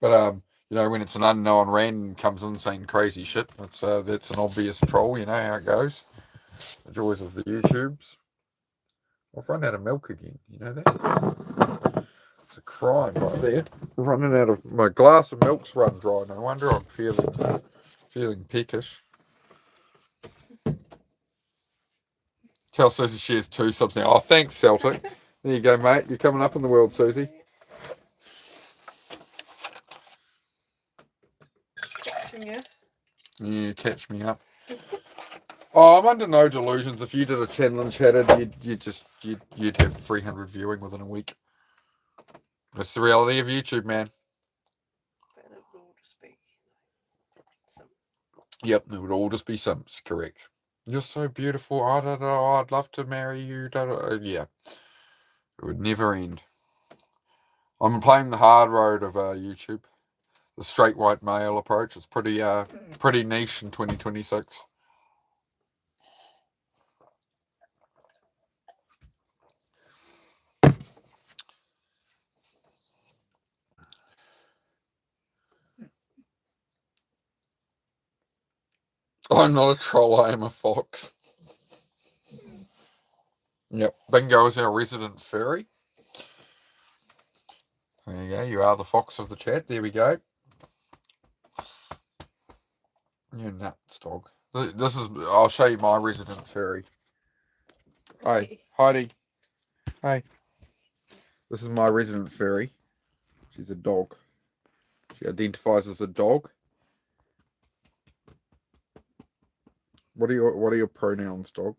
Speaker 1: But, when it's an unknown random comes in saying crazy shit, that's an obvious troll. You know how it goes. The joys of the YouTubes. I've run out of milk again. You know that? It's a crime right there. Running out of my glass of milk's run dry. No wonder I'm feeling peckish. Tell Susie she has 2 subs now. Oh, thanks, Celtic. There you go, mate. You're coming up in the world, Susie. Yeah, catch me up. Oh, I'm under no delusions. If you did a channel and chatted, you'd have 300 viewing within a week. That's the reality of YouTube, man.
Speaker 2: But it would all just be some.
Speaker 1: Yep, it would all just be Sims, correct. You're so beautiful. I don't know. I'd love to marry you. Yeah, it would never end. I'm playing the hard road of YouTube. The straight white male approach. It's pretty niche in 2026. I'm not a troll, I am a fox. Yep, Bingo is our resident furry. There you go, you are the fox of the chat. There we go. You're nuts, dog. This is, I'll show you my resident furry. Hey, Heidi. Hey. This is my resident furry. She's a dog. She identifies as a dog. What are your pronouns, dog?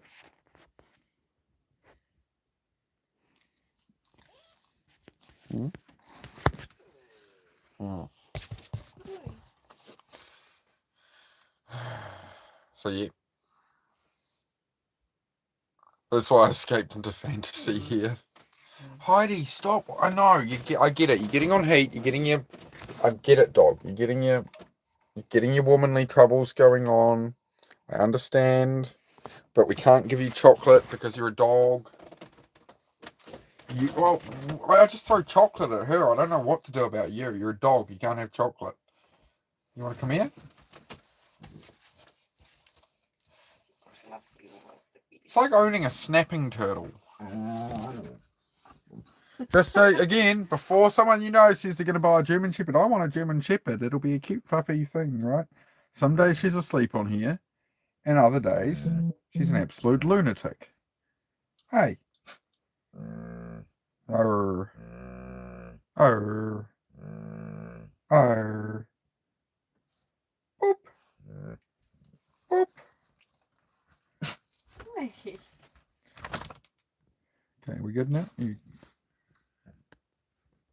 Speaker 1: Hmm? Oh. So yeah. That's why I escaped into fantasy here. Heidi, stop. I know. I get it. You're getting on heat. I get it, dog. You're getting your womanly troubles going on. I understand. But we can't give you chocolate because you're a dog. Well, I just throw chocolate at her. I don't know what to do about you. You're a dog. You can't have chocolate. You want to come here? It's like owning a snapping turtle. Just again, before someone says they're going to buy a German Shepherd, I want a German Shepherd. It'll be a cute, fluffy thing, right? Some days she's asleep on here, and other days she's an absolute lunatic. Hey. Arr. Arr. Arr. Boop. Boop. Okay, we good now?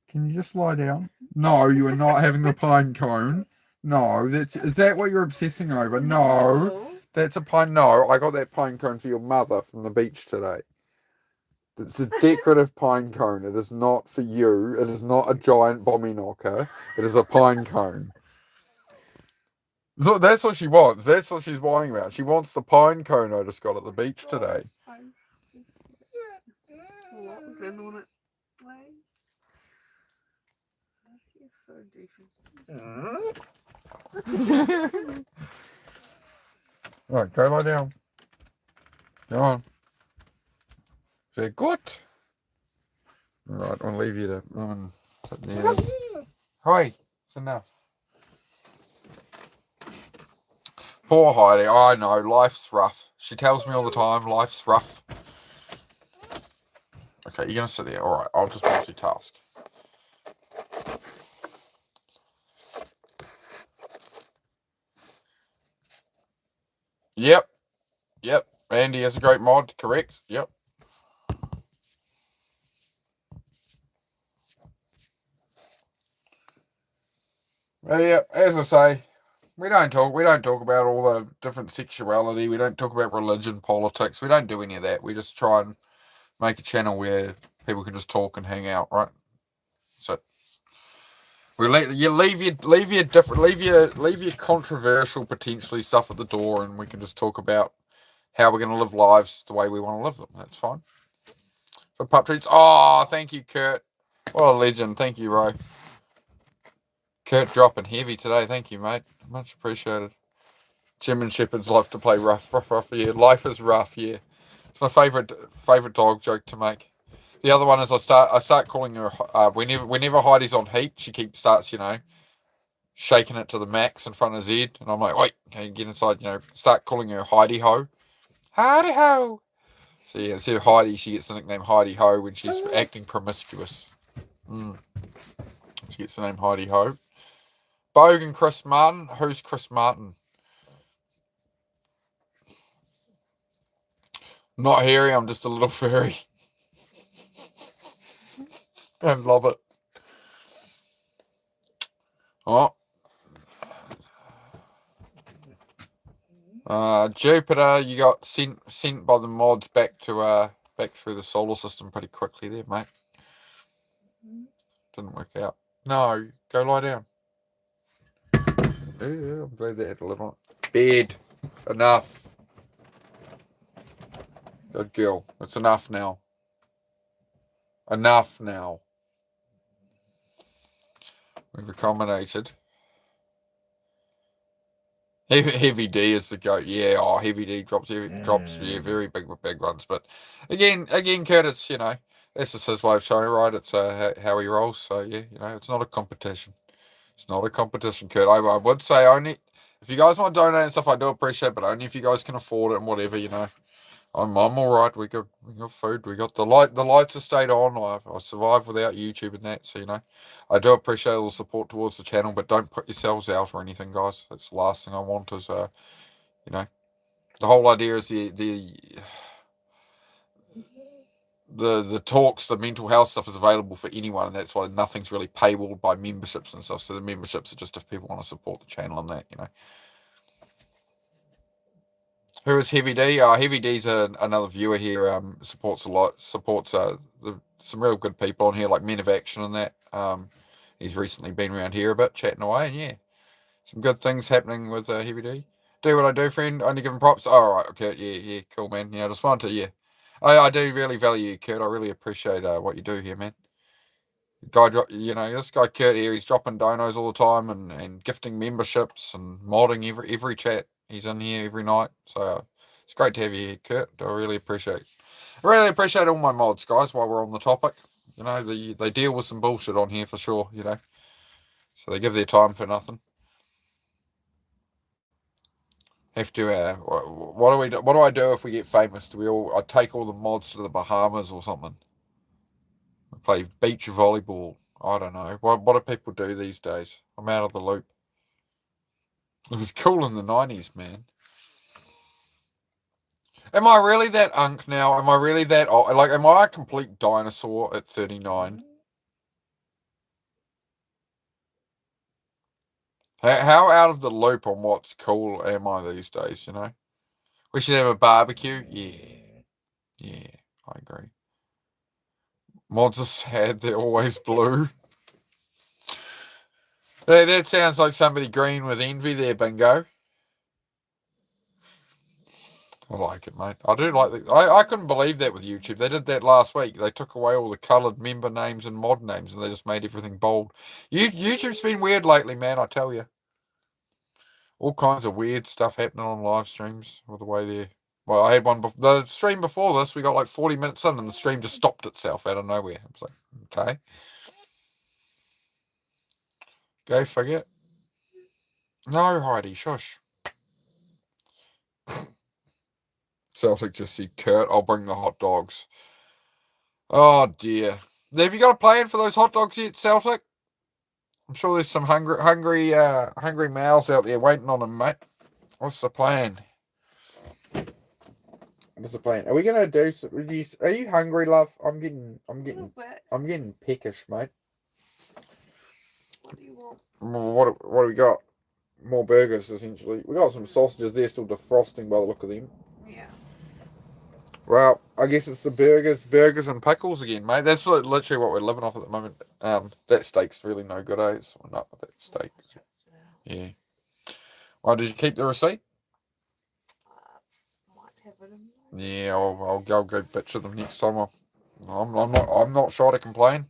Speaker 1: Can you just lie down? No, you are not having the pine cone. No, is that what you're obsessing over? No, that's a pine. No, I got that pine cone for your mother from the beach today. It's a decorative pine cone. It is not for you. It is not a giant bommy knocker. It is a pine cone. So that's what she wants. That's what she's whining about. She wants the pine cone I just got at the beach today.
Speaker 2: So
Speaker 1: Right, go lie down. Go on. Very good. Right, I'll leave you to sit down. Hi, it's enough. Poor Heidi. I know, life's rough. She tells me all the time, life's rough. Okay, you're going to sit there. All right, I'll just multitask. Yep. Andy has a great mod, correct? Yep. Yeah, as I say, we don't talk about all the different sexuality. We don't talk about religion, politics. We don't do any of that. We just try and make a channel where people can just talk and hang out, right? So we leave your controversial potentially stuff at the door, and we can just talk about how we're going to live lives the way we want to live them. That's fine. For pup treats, oh, thank you, Kurt. What a legend. Thank you, Ro. Kurt dropping heavy today. Thank you, mate. Much appreciated. German Shepherds love to play rough. Yeah, life is rough. Yeah, it's my favorite dog joke to make. The other one is I start calling her whenever Heidi's on heat, she starts shaking it to the max in front of Zed, and I'm like, wait, can you get inside? Start calling her Heidi Ho. Heidi Ho. So yeah, instead of Heidi, she gets the nickname Heidi Ho when she's acting promiscuous. She gets the name Heidi Ho. Bogue and Chris Martin. Who's Chris Martin? Not hairy, I'm just a little furry. I love it. Oh. Jupiter, you got sent by the mods back through the solar system pretty quickly there, mate. Didn't work out. No, go lie down. Yeah, I'm glad they had a little bed. Enough. Good girl. It's enough now. Enough now. We've accommodated. Heavy D is the goat. Yeah, oh, Heavy D drops, yeah, very big ones. But again, Kurt, it's, that's just his way of showing, right? It's how he rolls. So yeah, it's not a competition. It's not a competition, Kurt. I would say only if you guys want to donate and stuff, I do appreciate, but only if you guys can afford it and whatever, I'm all right. We got food. We got the lights have stayed on. I survived without YouTube and that. So I do appreciate all the support towards the channel, but don't put yourselves out or anything, guys. That's the last thing I want. Is the whole idea is the talks, the mental health stuff is available for anyone, and that's why nothing's really paywalled by memberships and stuff. So the memberships are just if people want to support the channel and that. Who is Heavy D? Heavy D's another viewer here. Supports a lot. Supports some real good people on here, like Men of Action and that. He's recently been around here a bit, chatting away, and yeah, some good things happening with Heavy D. Do what I do, friend. Only giving props. All right, okay, yeah, cool, man. Yeah, I just wanted to, yeah. I do really value you, Kurt. I really appreciate what you do here, man. Guy, this guy Kurt here, he's dropping donos all the time and gifting memberships and modding every chat. He's in here every night, so it's great to have you here, Kurt. I really appreciate all my mods, guys. While we're on the topic, they deal with some bullshit on here for sure. So they give their time for nothing. Have to. What do we do? What do I do if we get famous? I take all the mods to the Bahamas or something? We play beach volleyball. I don't know. What do people do these days? I'm out of the loop. It was cool in the 90s, man. Am I really that unk now? Am I really that old? Like, am I a complete dinosaur at 39? How out of the loop on what's cool am I these days, We should have a barbecue? Yeah, I agree. Mods are sad, they're always blue. That sounds like somebody green with envy there, Bingo. I like it, mate. I do like it. I couldn't believe that with YouTube. They did that last week. They took away all the coloured member names and mod names, and they just made everything bold. YouTube's been weird lately, man, I tell you. All kinds of weird stuff happening on live streams with the way they're... Well, I had one... The stream before this, we got like 40 minutes in, and the stream just stopped itself out of nowhere. I was like, okay. Go figure. No, Heidi, shush. Celtic just said, Kurt, I'll bring the hot dogs. Oh, dear. Have you got a plan for those hot dogs yet, Celtic? I'm sure there's some hungry mouths out there waiting on them, mate. What's the plan? What's the plan? Are we gonna do? Are you hungry, love? I'm getting peckish, mate.
Speaker 2: What do you want?
Speaker 1: What do we got? More burgers, essentially. We got some sausages there, still defrosting by the look of them.
Speaker 2: Yeah.
Speaker 1: Well, I guess it's the burgers and pickles again, mate. That's literally what we're living off at the moment. That steak's really no good, eh? So we're not with that steak. Yeah. Well, did you keep the receipt?
Speaker 2: Might have it in
Speaker 1: Yeah, I'll go bitch at them next time. I'm not sure to complain.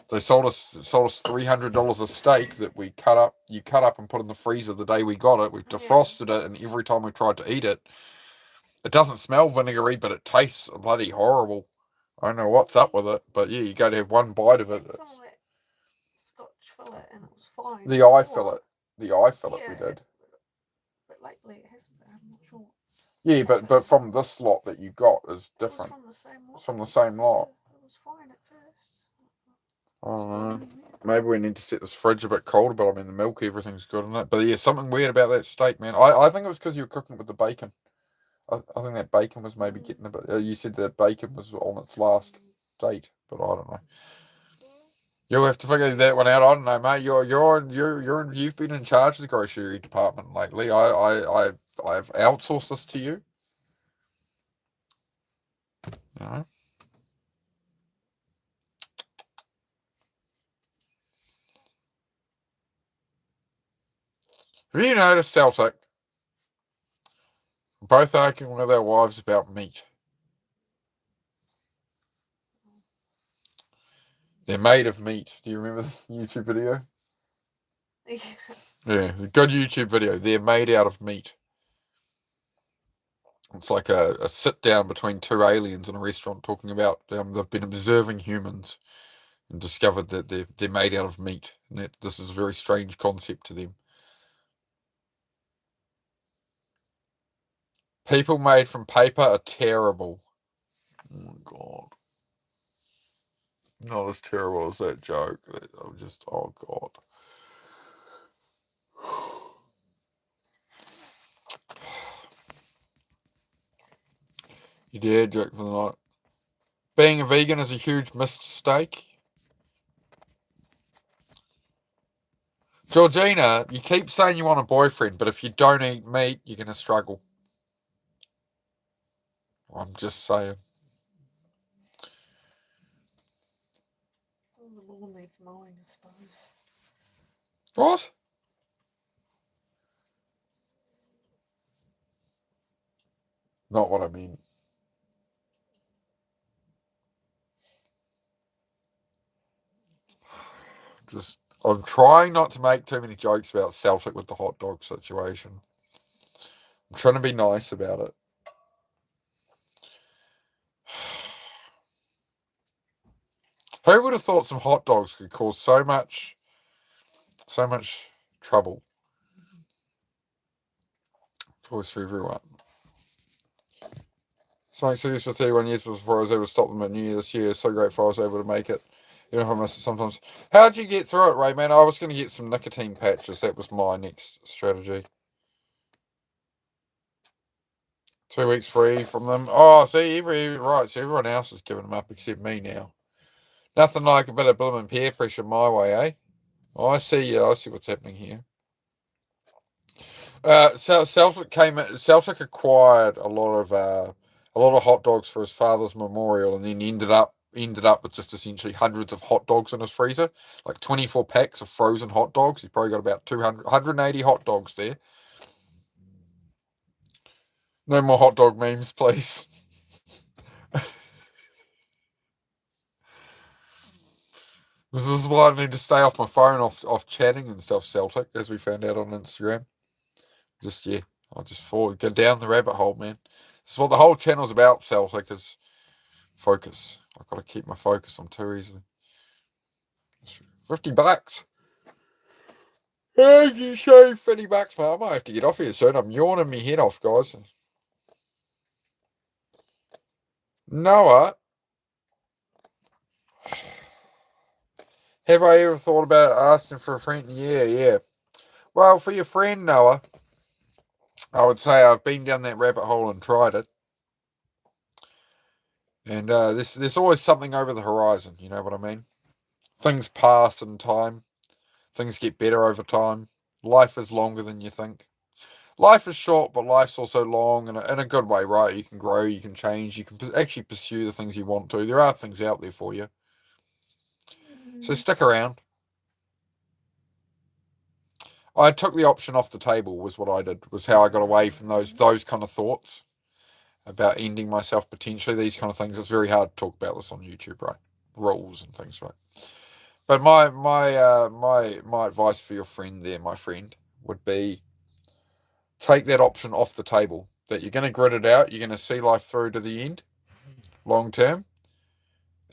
Speaker 1: They sold us $300 a steak that we cut up. You cut up and put in the freezer the day we got it. We defrosted it, and every time we tried to eat it, it doesn't smell vinegary, but it tastes bloody horrible. I don't know what's up with it, but yeah, you go to have one bite of it.
Speaker 2: Some of that Scotch fillet, and it was fine.
Speaker 1: The eye fillet we did.
Speaker 2: But lately it hasn't been. I'm not sure.
Speaker 1: Yeah, but from this lot that you got is different.
Speaker 2: It's from the same lot. It was fine at first.
Speaker 1: I don't know. Maybe we need to set this fridge a bit colder, but I mean, the milk, everything's good in it. But yeah, something weird about that steak, man. I think it was because you were cooking with the bacon. I think that bacon was maybe getting a bit... you said that bacon was on its last date, but I don't know. You'll have to figure that one out. I don't know, mate. You've been in charge of the grocery department lately. I've outsourced this to you. You know? Have you noticed, Celtic? We're both arguing with our wives about meat. They're made of meat. Do you remember the YouTube video?
Speaker 2: Yeah.
Speaker 1: Yeah, good YouTube video. They're made out of meat. It's like a sit down between two aliens in a restaurant talking about they've been observing humans and discovered that they're made out of meat, and that this is a very strange concept to them. People made from paper are terrible. Oh my god. Not as terrible as that joke. I'm just, oh god. Your dad joke for the night. Being a vegan is a huge mistake. Georgina, you keep saying you want a boyfriend, but if you don't eat meat, you're going to struggle. I'm just saying.
Speaker 2: Oh, the lawn needs mowing, I suppose.
Speaker 1: What? Not what I mean. Just, I'm trying not to make too many jokes about Celtic with the hot dog situation. I'm trying to be nice about it. Who would have thought some hot dogs could cause so much trouble? Toys for everyone. Smoke cities for 31 years before I was able to stop them at New Year this year. So grateful I was able to make it. Even if I miss it sometimes. How'd you get through it, Ray, man? I was going to get some nicotine patches. That was my next strategy. 2 weeks free from them. Oh, see, right. So everyone else is giving them up except me now. Nothing like a bit of blooming peer pressure my way, eh? Oh, I see. Yeah, I see what's happening here. Celtic acquired a lot of hot dogs for his father's memorial, and then ended up with just essentially hundreds of hot dogs in his freezer, like 24 packs of frozen hot dogs. He's probably got about 180 hot dogs there. No more hot dog memes, please. This is why I need to stay off my phone, off chatting and stuff, Celtic, as we found out on Instagram. I'll just go down the rabbit hole, man. This is what the whole channel's about, Celtic, is focus. I've got to keep my focus on too easily. $50. Thank you, so $50, mate. I might have to get off here soon. I'm yawning my head off, guys. Noah, have I ever thought about asking for a friend? Yeah. Well, for your friend, Noah, I would say I've been down that rabbit hole and tried it. And there's always something over the horizon, you know what I mean? Things pass in time. Things get better over time. Life is longer than you think. Life is short, but life's also long in a good way, right? You can grow, you can change, you can actually pursue the things you want to. There are things out there for you. So stick around. I took the option off the table, was what I did, was how I got away from those kind of thoughts about ending myself potentially, these kind of things. It's very hard to talk about this on YouTube, right? Rules and things, right? But my advice for your friend there, my friend, would be take that option off the table. That you're going to grit it out, you're going to see life through to the end, long term,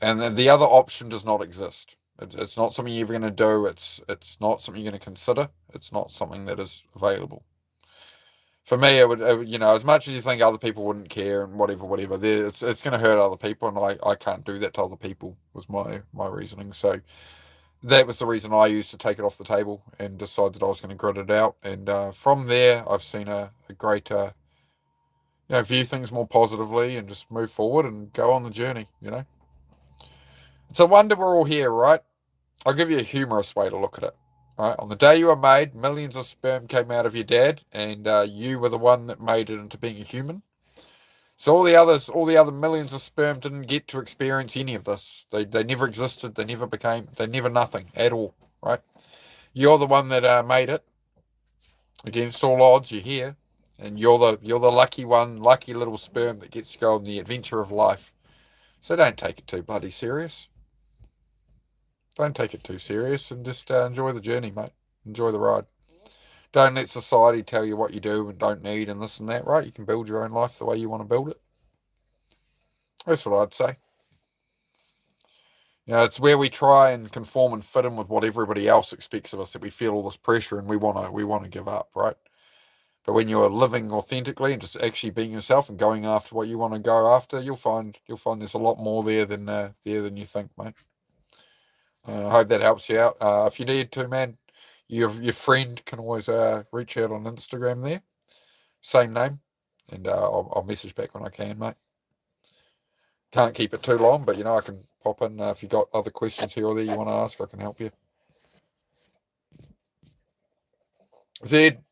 Speaker 1: and then the other option does not exist. It's not something you're ever going to do. It's not something you're going to consider. It's not something that is available. For me, it would as much as you think other people wouldn't care and whatever, it's going to hurt other people, and I can't do that to other people, was my reasoning. So that was the reason I used to take it off the table and decide that I was going to grit it out. And from there, I've seen a great, view things more positively and just move forward and go on the journey, It's a wonder we're all here, right? I'll give you a humorous way to look at it. Right? On the day you were made, millions of sperm came out of your dad, and you were the one that made it into being a human. So all the other millions of sperm didn't get to experience any of this. They never existed. They never nothing at all. Right? You're the one that made it. Against all odds, you're here, and you're the lucky one, lucky little sperm that gets to go on the adventure of life. So don't take it too bloody serious. Don't take it too serious, and just enjoy the journey, mate. Enjoy the ride. Don't let society tell you what you do and don't need and this and that, right? You can build your own life the way you want to build it. That's what I'd say. It's where we try and conform and fit in with what everybody else expects of us that we feel all this pressure and we want to give up, right? But when you're living authentically and just actually being yourself and going after what you want to go after, you'll find there's a lot more there than you think, mate. I hope that helps you out. If you need to, man, your friend can always reach out on Instagram there, same name, and I'll message back when I can, mate. Can't keep it too long, but I can pop in if you got other questions here or there you want to ask. I can help you. Zed,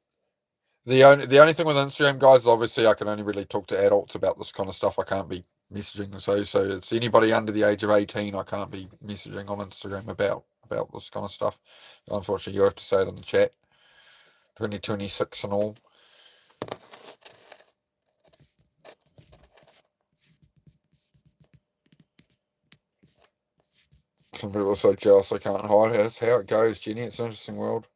Speaker 1: the only thing with Instagram, guys, obviously I can only really talk to adults about this kind of stuff. I can't be messaging, so it's anybody under the age of 18. I can't be messaging on Instagram about this kind of stuff. Unfortunately, you have to say it in the chat. 2026 and all. Some people are so jealous I can't hide it. That's how it goes, Jenny. It's an interesting world.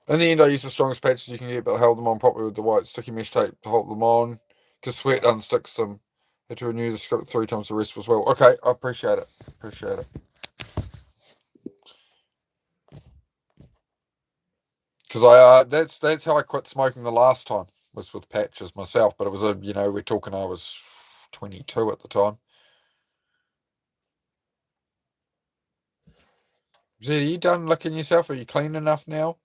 Speaker 1: In the end, I used the strongest patches you can get, but held them on properly with the white sticky mesh tape to hold them on, because sweat unsticks them. Had to renew the script 3 times the rest as well. Okay, I appreciate it. Because that's how I quit smoking the last time, was with patches myself. But it was we're talking I was 22 at the time. Zed, are you done licking yourself? Are you clean enough now?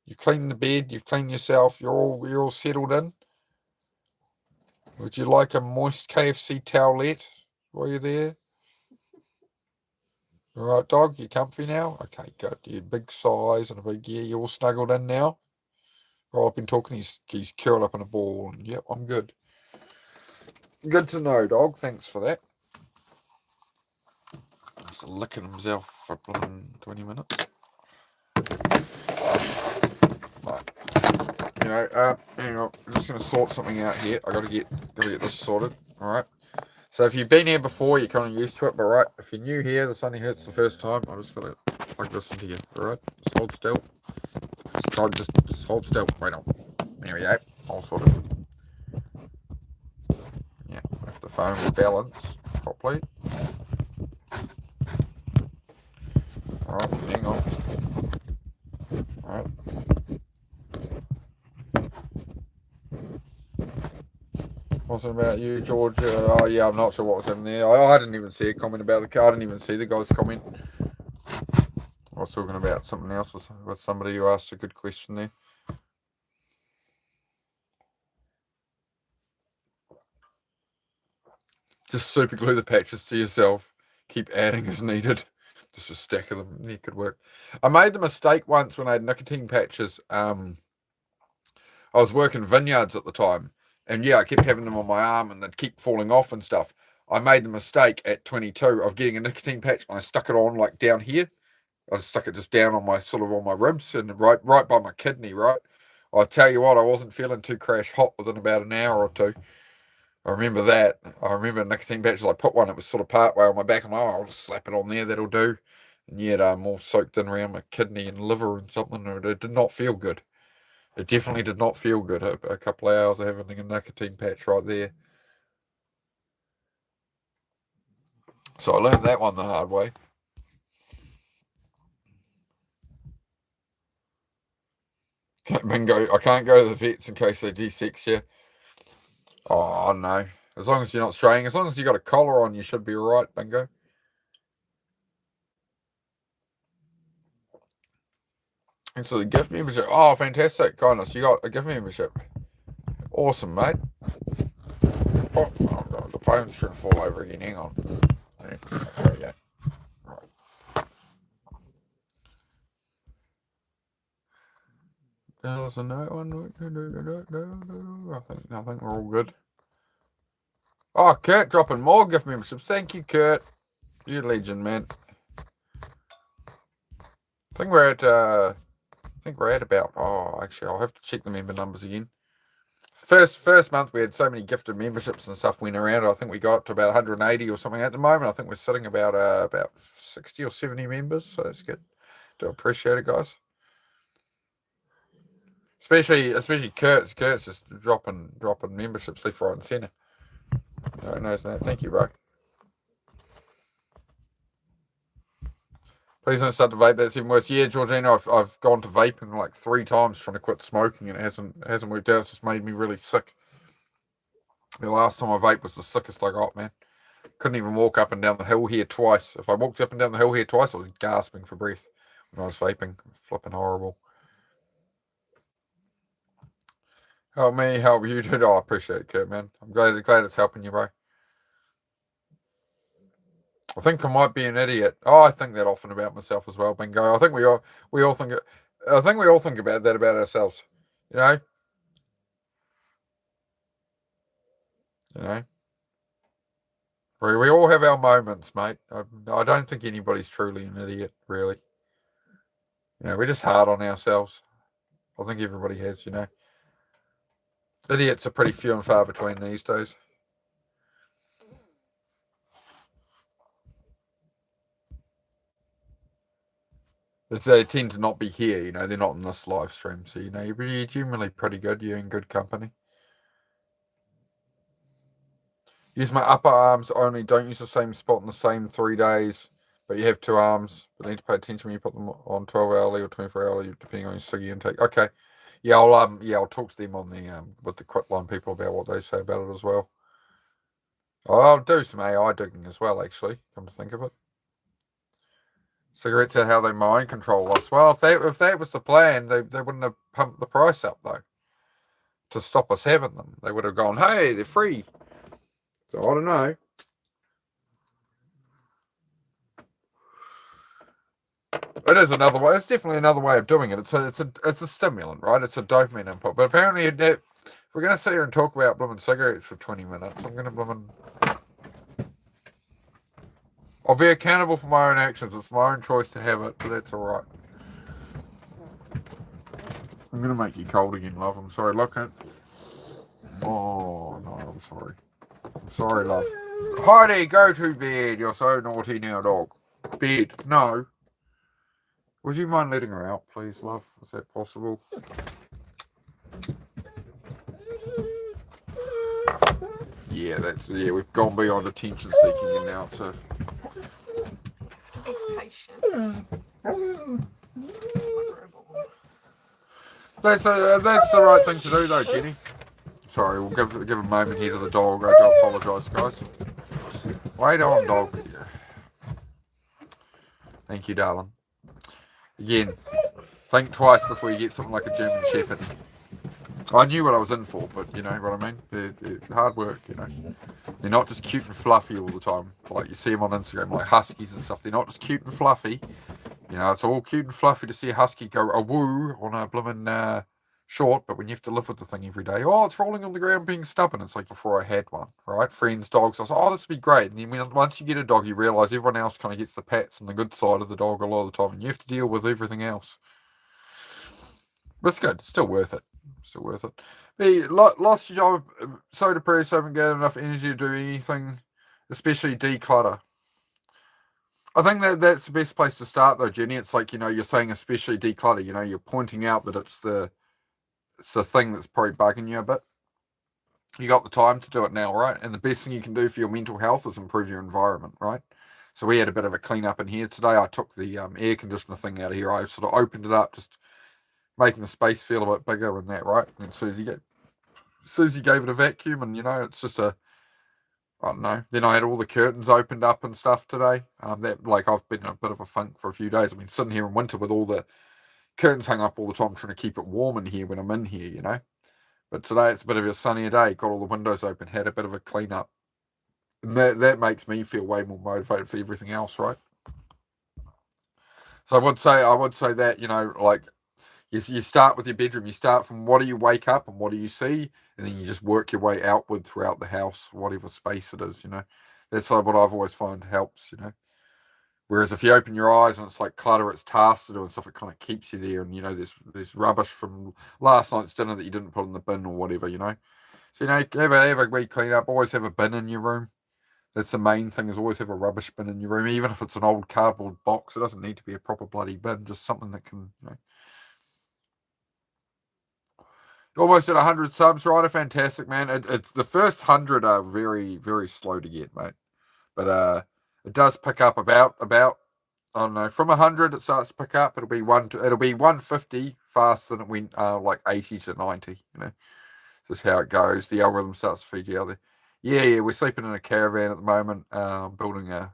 Speaker 1: You've cleaned the bed, you've cleaned yourself, you're all settled in. Would you like a moist KFC towelette while you're there? All right, dog, you comfy now? Okay, good. You big size and a big you all snuggled in now? Well, I've been talking, he's curled up in a ball, and yep, I'm good. Good to know, dog. Thanks for that. After licking himself for 20 minutes. Right. Hang on. I'm just going to sort something out here. I got to get this sorted. All right. So if you've been here before, you're kind of used to it. But right, if you're new here, this only hurts the first time. I just feel it like this into you. All right. Just hold still. Just hold still. Wait on. There we go. All sorted. Yeah. If the phone will balance properly. All right. Hang on. All right. What's it about you, George? Oh, yeah, I'm not sure what was in there. I didn't even see a comment about the car. I didn't even see the guy's comment. I was talking about something else with somebody who asked a good question there. Just super glue the patches to yourself. Keep adding as needed. Just a stack of them. Yeah, could work. I made the mistake once when I had nicotine patches. I was working vineyards at the time. And yeah, I kept having them on my arm and they'd keep falling off and stuff. I made the mistake at 22 of getting a nicotine patch and I stuck it on like down here. I stuck it just down on my ribs and right by my kidney, right? I tell you what, I wasn't feeling too crash hot within about an hour or two. I remember that. I remember nicotine patches. I put one, it was sort of part way on my back. I'm like, I'll just slap it on there, that'll do. And yet I'm all soaked in around my kidney and liver and something. It did not feel good. It definitely did not feel good. A couple of hours of having a nicotine patch right there. So I learned that one the hard way. Bingo. I can't go to the vets in case they de-sex you. Oh, no. As long as you're not straying, as long as you got a collar on, you should be all right, Bingo. And so the gift membership. Oh, fantastic. Kindness. You got a gift membership. Awesome, mate. Oh, the phone's trying to fall over again. Hang on. There we go. Right. There's a no one. I think we're all good. Oh, Kurt dropping more gift memberships. Thank you, Kurt. You're a legend, man. I think we're at about. Oh, actually, I'll have to check the member numbers again. First month we had so many gifted memberships and stuff went around. I think we got up to about 180 or something at the moment. I think we're sitting about 60 or 70 members. So that's good. Do appreciate it, guys. Especially Kurt's just dropping memberships left, right, and centre. No, knows that. Thank you, bro. Please don't start to vape. That's even worse. Yeah, Georgina, I've gone to vaping like 3 times trying to quit smoking, and it hasn't worked out. It's just made me really sick. The last time I vaped was the sickest I got, man. Couldn't even walk up and down the hill here twice. If I walked up and down the hill here twice, I was gasping for breath when I was vaping. Flipping horrible. Help me, help you, dude. Oh, I appreciate it, Kurt, man. I'm glad it's helping you, bro. I think I might be an idiot. Oh, I think that often about myself as well, Bingo. I think we all think it. I think we all think about that about ourselves. You know. We all have our moments, mate. I don't think anybody's truly an idiot, really. We're just hard on ourselves. I think everybody has, Idiots are pretty few and far between these days. They tend to not be here, they're not in this live stream, so, you're generally pretty good. You're in good company. Use my upper arms only. Don't use the same spot in the same 3 days, but you have 2 arms. But need to pay attention when you put them on 12 hourly or 24 hourly, depending on your ciggy intake. Okay. Yeah, I'll talk to them on the with the Quitline people about what they say about it as well. I'll do some AI digging as well, actually, come to think of it. Cigarettes are how they mind control us. Well, if that was the plan, they wouldn't have pumped the price up, though, to stop us having them. They would have gone, hey, they're free. So I don't know. It is another way. It's definitely another way of doing it. It's a stimulant, right? It's a dopamine input. But apparently, if we're going to sit here and talk about blooming cigarettes for 20 minutes, I'm going to blooming... I'll be accountable for my own actions. It's my own choice to have it, but that's all right. I'm going to make you cold again, love. I'm sorry. Look at... Oh, no, I'm sorry. I'm sorry, love. Heidi, go to bed. You're so naughty now, dog. Bed. No. Would you mind letting her out, please, love? Is that possible? Yeah, we've gone beyond attention seeking now, so...
Speaker 2: Be patient.
Speaker 1: That's the right thing to do, though, Jenny. Sorry, we'll give a moment here to the dog. I do apologise, guys. Wait on, dog. Thank you, darling. Again, think twice before you get something like a German Shepherd. I knew what I was in for, but you know what I mean? They're hard work, They're not just cute and fluffy all the time. Like you see them on Instagram, like huskies and stuff. They're not just cute and fluffy. It's all cute and fluffy to see a husky go a woo on a blooming short, but when you have to live with the thing every day, it's rolling on the ground being stubborn. It's like before I had one, right? Friends, dogs. I was like, this would be great. And then once you get a dog, you realise everyone else kind of gets the pats and the good side of the dog a lot of the time, and you have to deal with everything else. But it's good. It's still worth it. Lost your job, so depressed, haven't got enough energy to do anything, especially declutter. I think that's the best place to start, though, Jenny. It's like, you're saying especially declutter. You're pointing out that it's the thing that's probably bugging you a bit. You got the time to do it now, right? And the best thing you can do for your mental health is improve your environment, right? So we had a bit of a clean up in here today. I took the air conditioner thing out of here. I sort of opened it up, just making the space feel a bit bigger and that, right? And Susie gave it a vacuum, and it's just I don't know. Then I had all the curtains opened up and stuff today. I've been in a bit of a funk for a few days. I've been sitting here in winter with all the curtains hung up all the time, trying to keep it warm in here when I'm in here, But today it's a bit of a sunnier day. Got all the windows open, had a bit of a clean up. And that makes me feel way more motivated for everything else, right? So I would say that, you start with your bedroom. You start from what do you wake up and what do you see, and then you just work your way outward throughout the house, whatever space it is. That's what I've always found helps. Whereas if you open your eyes and it's like clutter, it's tasks to do and stuff, it kind of keeps you there. And there's rubbish from last night's dinner that you didn't put in the bin or whatever. So have a wee clean up. Always have a bin in your room. That's the main thing, is always have a rubbish bin in your room, even if it's an old cardboard box. It doesn't need to be a proper bloody bin, just something that can, Almost at 100 subs, Ryder. Fantastic, man. It's the first 100 are very, very slow to get, mate. But it does pick up about I don't know, from 100 it starts to pick up. It'll be 150 faster than it went like 80 to 90. You know, this is how it goes. The algorithm starts to feed you out there. Yeah. We're sleeping in a caravan at the moment, building a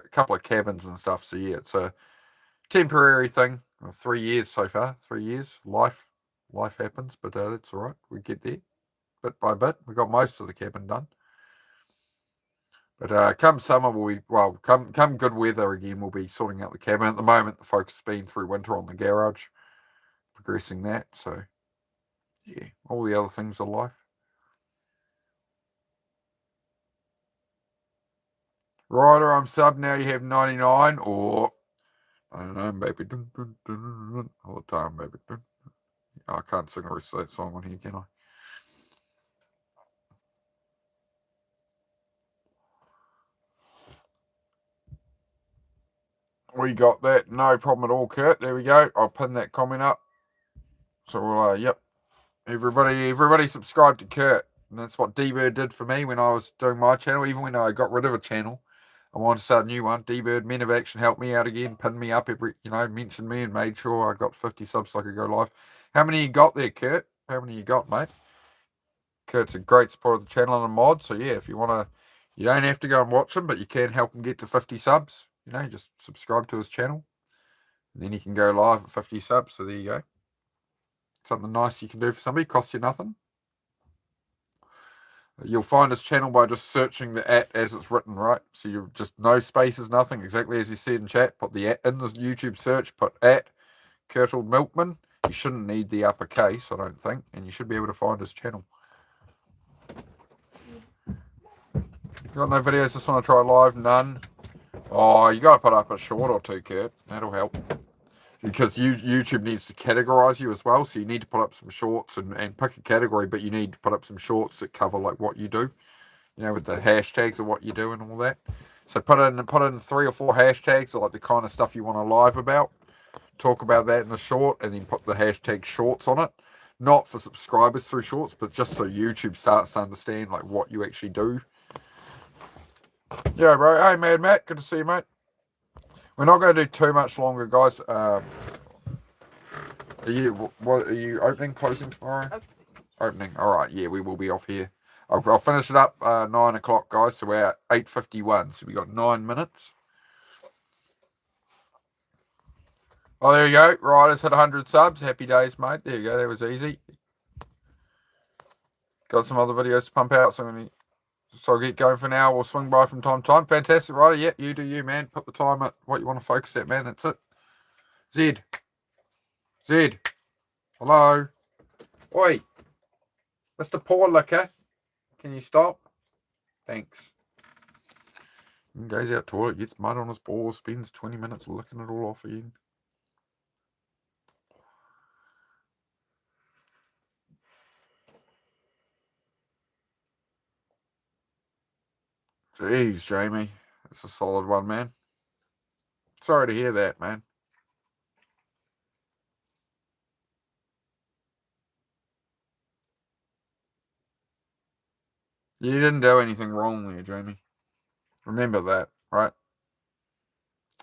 Speaker 1: couple of cabins and stuff. So yeah, it's a temporary thing. 3 years so far. 3 years. Life happens, but that's all right. We get there bit by bit. We got most of the cabin done. But come summer, come good weather again, we'll be sorting out the cabin. At the moment, the focus has been through winter on the garage, progressing that. So, yeah, all the other things of life. Ryder, I'm sub now. You have 99, or I don't know, baby. All the time, baby. Oh, I can't sing the rest of that song on here, can I? We got that. No problem at all, Kurt. There we go. I'll pin that comment up. So we'll, yep. Everybody subscribe to Kurt. And that's what D-Bird did for me when I was doing my channel. Even when I got rid of a channel, I wanted to start a new one. D-Bird, Men of Action, helped me out again, pinned me up mentioned me and made sure I got 50 subs so I could go live. How many you got there, Kurt? How many you got, mate? Kurt's a great supporter of the channel and a mod. So yeah, if you want to, you don't have to go and watch him, but you can help him get to 50 subs. You know, just subscribe to his channel. And then you can go live at 50 subs. So there you go. Something nice you can do for somebody. Costs you nothing. You'll find his channel by just searching the @ as it's written, right? So you just no spaces, nothing, exactly as you said in chat. Put the @ in the YouTube search, put @ Kurtle Milkman. You shouldn't need the uppercase, I don't think. And you should be able to find his channel. You got no videos just want to try live? None. Oh, you got to put up a short or two, Kurt. That'll help. Because YouTube needs to categorize you as well. So you need to put up some shorts and pick a category, but you need to put up some shorts that cover like what you do. You know, with the hashtags of what you do and all that. So put in 3 or 4 hashtags of like the kind of stuff you want to live about. Talk about that in the short and then put the hashtag shorts on it. Not for subscribers through shorts, but just so YouTube starts to understand like what you actually do. Yeah, bro. Hey, Mad Matt. Good to see you, mate. We're not going to do too much longer, guys. Are you opening, closing tomorrow? Opening. All right. Yeah, we will be off here. I'll finish it up 9 o'clock, guys. So we're at 8:51. So we got 9 minutes. Oh, there you go. Ryder's hit 100 subs. Happy days, mate. There you go. That was easy. Got some other videos to pump out. So I'll get going for now. We'll swing by from time to time. Fantastic, Ryder. Yeah, you do you, man. Put the time at what you want to focus at, man. That's it. Zed. Hello. Oi. Mr. Poor Liquor. Can you stop? Thanks. He goes out toilet, gets mud on his balls, spends 20 minutes licking it all off again. Jeez, Jamie. That's a solid one, man. Sorry to hear that, man. You didn't do anything wrong there, Jamie. Remember that, right?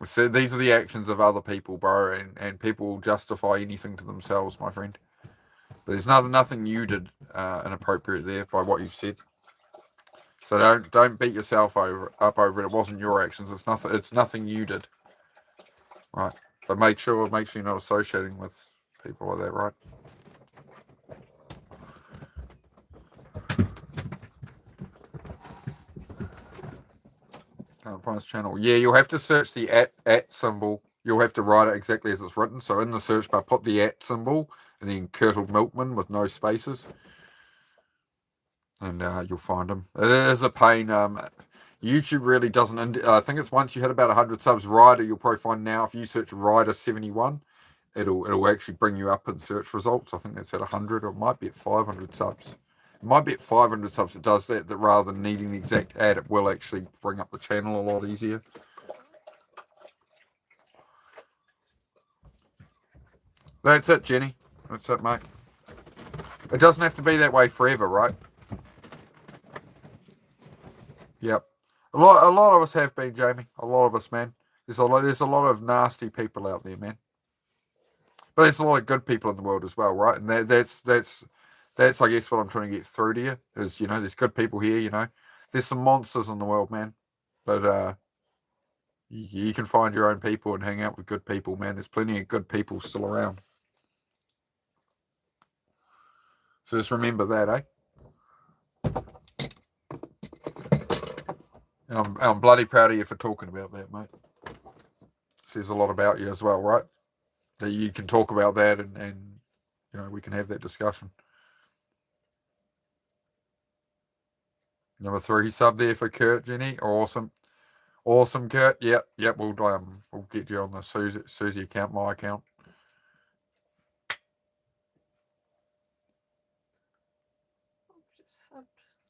Speaker 1: So these are the actions of other people, bro, and people will justify anything to themselves, my friend. But there's nothing you did inappropriate there by what you've said. So don't beat yourself up over it. It wasn't your actions. It's nothing you did. Right. But make sure you're not associating with people like that, right? Can't find his channel. Yeah, you'll have to search the @ symbol. You'll have to write it exactly as it's written. So in the search bar, put the @ symbol and then Kurtle Milkman with no spaces. And you'll find him. It is a pain. YouTube really doesn't. I think it's once you hit about 100 subs, Ryder. You'll probably find now if you search Ryder71, it'll actually bring you up in search results. I think that's at 100, or it might be at 500 subs. It might be at 500 subs. It does that rather than needing the exact @ it will actually bring up the channel a lot easier. That's it, Jenny. That's it, mate. It doesn't have to be that way forever, right? Yep. A lot of us have been, Jamie. A lot of us, man. There's a lot of nasty people out there, man. But there's a lot of good people in the world as well, right? And that's I guess what I'm trying to get through to you is, there's good people here, There's some monsters in the world, man. But you can find your own people and hang out with good people, man. There's plenty of good people still around. So just remember that, eh? And I'm bloody proud of you for talking about that, mate. Says a lot about you as well, right? That you can talk about that and we can have that discussion. Number 3 sub there for Kurt, Jenny. Awesome, Kurt. Yep. We'll get you on the Susie account, my account.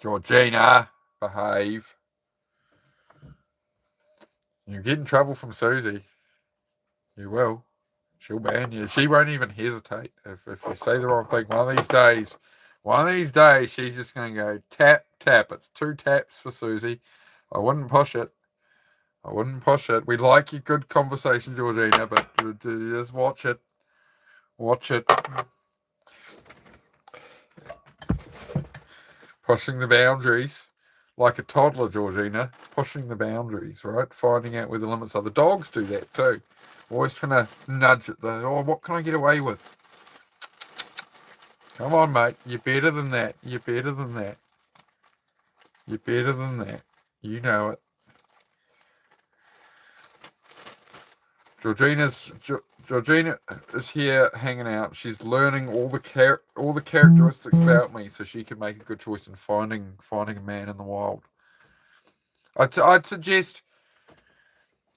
Speaker 1: Georgina, behave. You get in trouble from Susie. You will. She'll ban you. She won't even hesitate if you say the wrong thing. One of these days, she's just going to go tap, tap. It's 2 taps for Susie. I wouldn't push it. We like your good conversation, Georgina, but just watch it. Pushing the boundaries. Like a toddler, Georgina. Pushing the boundaries, right? Finding out where the limits are. The dogs do that too. Always trying to nudge at what can I get away with? Come on, mate. You're better than that. You know it. Georgina is here hanging out. She's learning all the characteristics about me, so she can make a good choice in finding a man in the wild. I'd suggest.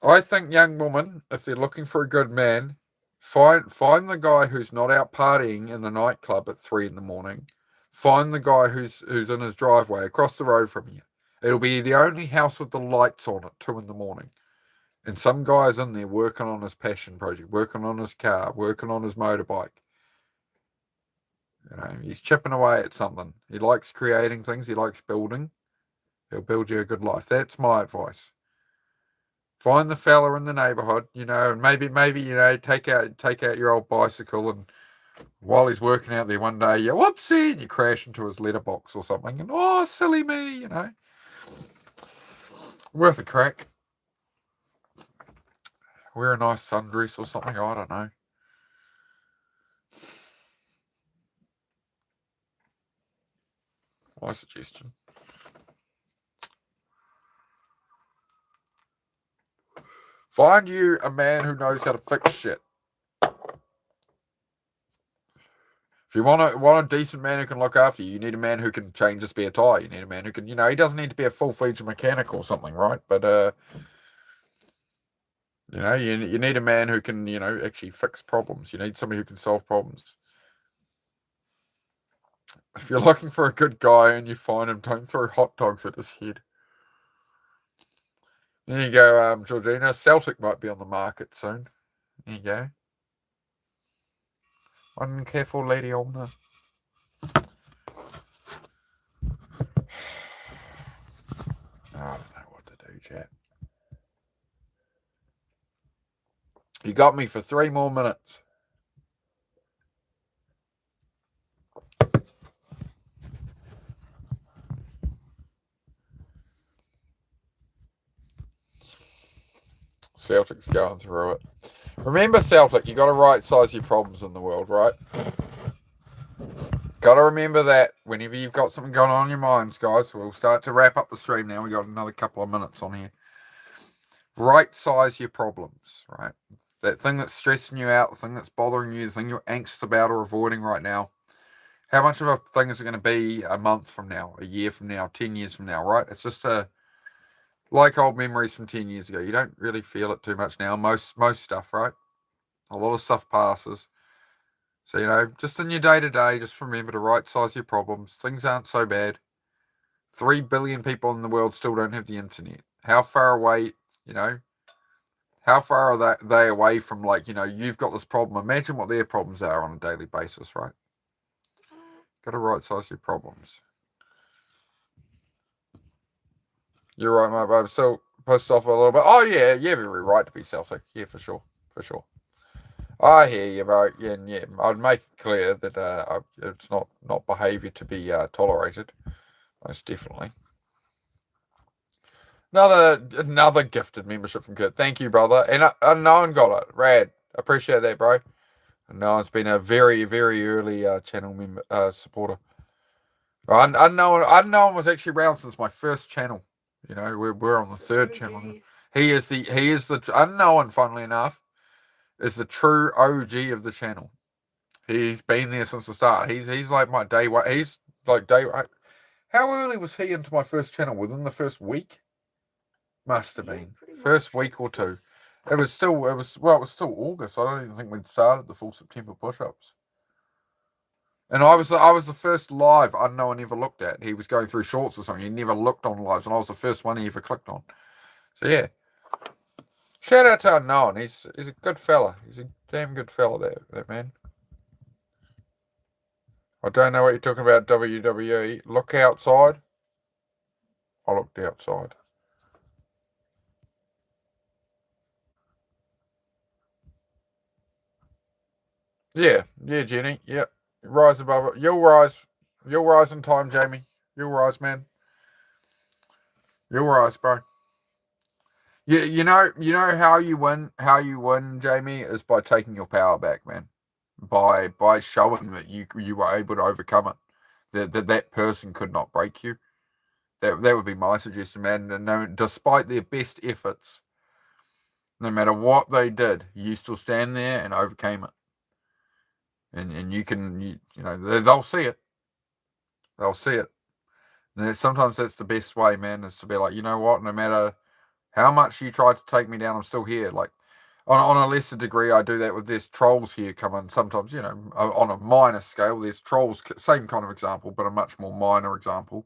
Speaker 1: I think young women, if they're looking for a good man, find the guy who's not out partying in the nightclub at 3 a.m. Find the guy who's in his driveway across the road from you. It'll be the only house with the lights on at 2 a.m. And some guy's in there working on his passion project, working on his car, working on his motorbike. He's chipping away at something. He likes creating things. He likes building. He'll build you a good life. That's my advice. Find the fella in the neighborhood, and maybe take out your old bicycle, and while he's working out there one day, you whoopsie, and you crash into his letterbox or something, and silly me, Worth a crack. Wear a nice sundress or something, I don't know. My suggestion. Find you a man who knows how to fix shit. If you want a decent man who can look after you, you need a man who can change a spare tire. You need a man who can, he doesn't need to be a full-fledged mechanic or something, right? But, you need a man who can, actually fix problems. You need somebody who can solve problems. If you're looking for a good guy and you find him, don't throw hot dogs at his head. There you go, Georgina. Celtic might be on the market soon. There you go. Uncareful lady owner. I don't know what to do, chat. You got me for 3 more minutes. Celtic's going through it. Remember, Celtic, you got to right size your problems in the world, right? Got to remember that whenever you've got something going on in your minds, guys. We'll start to wrap up the stream now. We got another couple of minutes on here. Right size your problems, right? That thing that's stressing you out, the thing that's bothering you, the thing you're anxious about or avoiding right now. How much of a thing is it going to be a month from now, a year from now, 10 years from now, right? It's just like old memories from 10 years ago. You don't really feel it too much now. Most stuff, right? A lot of stuff passes. So, just in your day-to-day, just remember to right-size your problems. Things aren't so bad. 3 billion people in the world still don't have the internet. How far away, how far are they away from, you've got this problem. Imagine what their problems are on a daily basis, right? Got to right size your problems. You're right, mate, babe. So pissed off a little bit. Oh yeah, you have every right to be Celtic. Yeah, for sure, for sure. I hear you, bro. Yeah, and yeah. I'd make it clear that it's not behaviour to be tolerated. Most definitely. Another gifted membership from Kurt. Thank you, brother. And Unknown got it. Rad. Appreciate that, bro. Unknown's been a very, very early channel member supporter. Unknown was actually around since my first channel. You know, we're on the third channel now. He is the Unknown. Funnily enough, is the true OG of the channel. He's been there since the start. He's like my day one. He's like day one. How early was he into my first channel? Within the first week? Must have been first week or two. It was still August. I don't even think we'd started the full September push-ups. And I was the first live Unknown ever looked at. He was going through shorts or something. He never looked on lives, and I was the first one he ever clicked on. So yeah. Shout out to Unknown. He's a good fella. He's a damn good fella, that man. I don't know what you're talking about, WWE. Look outside. I looked outside. Yeah, Jenny. Yep. Rise above it. You'll rise. You'll rise in time, Jamie. You'll rise, man. You'll rise, bro. You know how you win, Jamie, is by taking your power back, man. By showing that you were able to overcome it. That person could not break you. That would be my suggestion, man. And no, despite their best efforts, no matter what they did, you still stand there and overcame it. And you can, you know, they'll see it. They'll see it. And sometimes that's the best way, man, is to be like, you know what, no matter how much you try to take me down, I'm still here. Like, on a lesser degree, I do that with there's trolls here come in. Sometimes, you know, on a minor scale, there's trolls, same kind of example, but a much more minor example.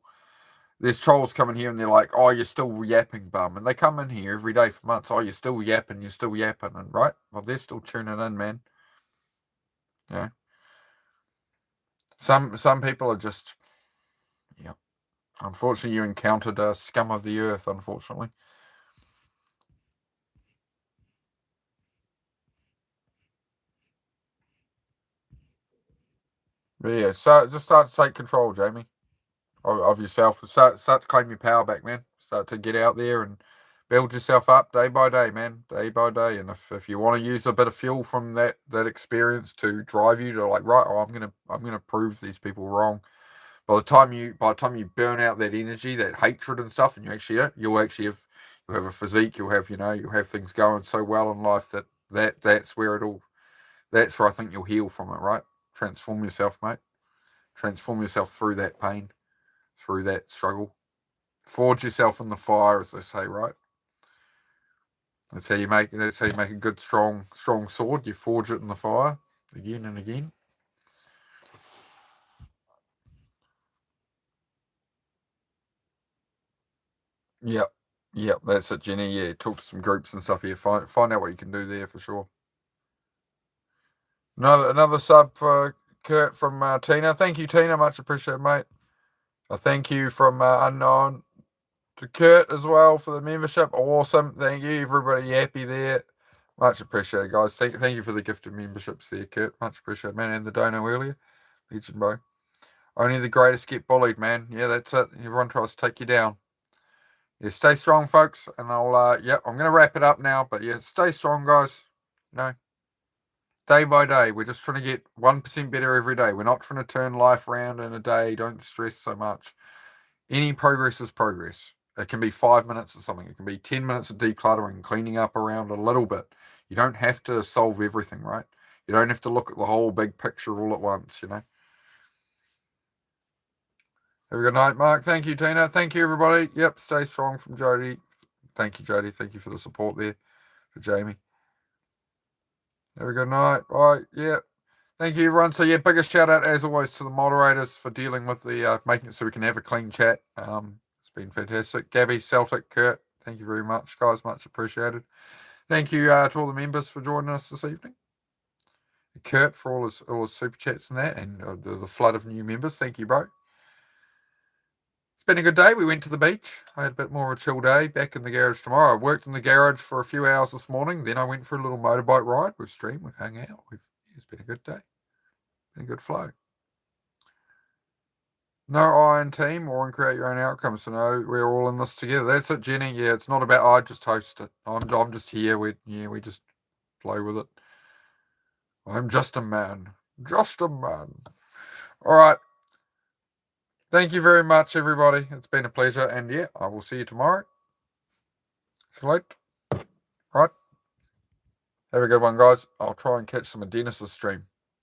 Speaker 1: There's trolls coming here and they're like, oh, you're still yapping, bum. And they come in here every day for months. Oh, you're still yapping. And right? Well, they're still tuning in, man. Yeah. Some people are just, yeah. Unfortunately, you encountered a scum of the earth, unfortunately. But yeah, so just start to take control, Jamie, of yourself. Start to claim your power back, man. Start to get out there and build yourself up day by day, man. Day by day. And if you want to use a bit of fuel from that experience to drive you to like, right, oh, I'm gonna prove these people wrong. By the time you burn out that energy, that hatred and stuff, and you'll have a physique, you'll have things going so well in life that's where I think you'll heal from it, right? Transform yourself, mate. Transform yourself through that pain, through that struggle. Forge yourself in the fire, as they say, right? That's how you make a good strong sword. You forge it in the fire again and again. Yep, that's it, Jenny. Yeah, talk to some groups and stuff here. Find out what you can do there for sure. Another sub for Kurt from Tina. Thank you, Tina. Much appreciated, mate. A thank you from Unknown to Kurt as well for the membership. Awesome. Thank you, everybody. Happy there. Much appreciated, guys. Thank you for the gifted memberships there, Kurt. Much appreciated, man. And the dono earlier. Legend, bro. Only the greatest get bullied, man. Yeah, that's it. Everyone tries to take you down. Yeah, stay strong, folks. And I'm going to wrap it up now. But yeah, stay strong, guys. You know, day by day, we're just trying to get 1% better every day. We're not trying to turn life around in a day. Don't stress so much. Any progress is progress. It can be 5 minutes or something. It can be 10 minutes of decluttering, cleaning up around a little bit. You don't have to solve everything, right? You don't have to look at the whole big picture all at once, you know? Have a good night, Mark. Thank you, Tina. Thank you, everybody. Yep, stay strong from Jody. Thank you, Jody. Thank you for the support there for Jamie. Have a good night. Bye. Yep. Thank you, everyone. So, yeah, biggest shout out, as always, to the moderators for dealing with the making it so we can have a clean chat. It's been fantastic. Gabby, Celtic, Kurt, thank you very much, guys. Much appreciated. Thank you to all the members for joining us this evening. Kurt for all his super chats and that, and the flood of new members. Thank you, bro. It's been a good day. We went to the beach. I had a bit more of a chill day. Back in the garage tomorrow. I worked in the garage for a few hours this morning. Then I went for a little motorbike ride. We've streamed. We've hung out. It's been a good day. Been a good flow. No iron team or create your own outcomes. So no, we're all in this together. That's it, Jenny. Yeah, it's not about I just host it. I'm just here. We just flow with it. I'm just a man. Just a man. All right. Thank you very much, everybody. It's been a pleasure. And yeah, I will see you tomorrow. Salute. Right. Have a good one, guys. I'll try and catch some of Dennis's stream.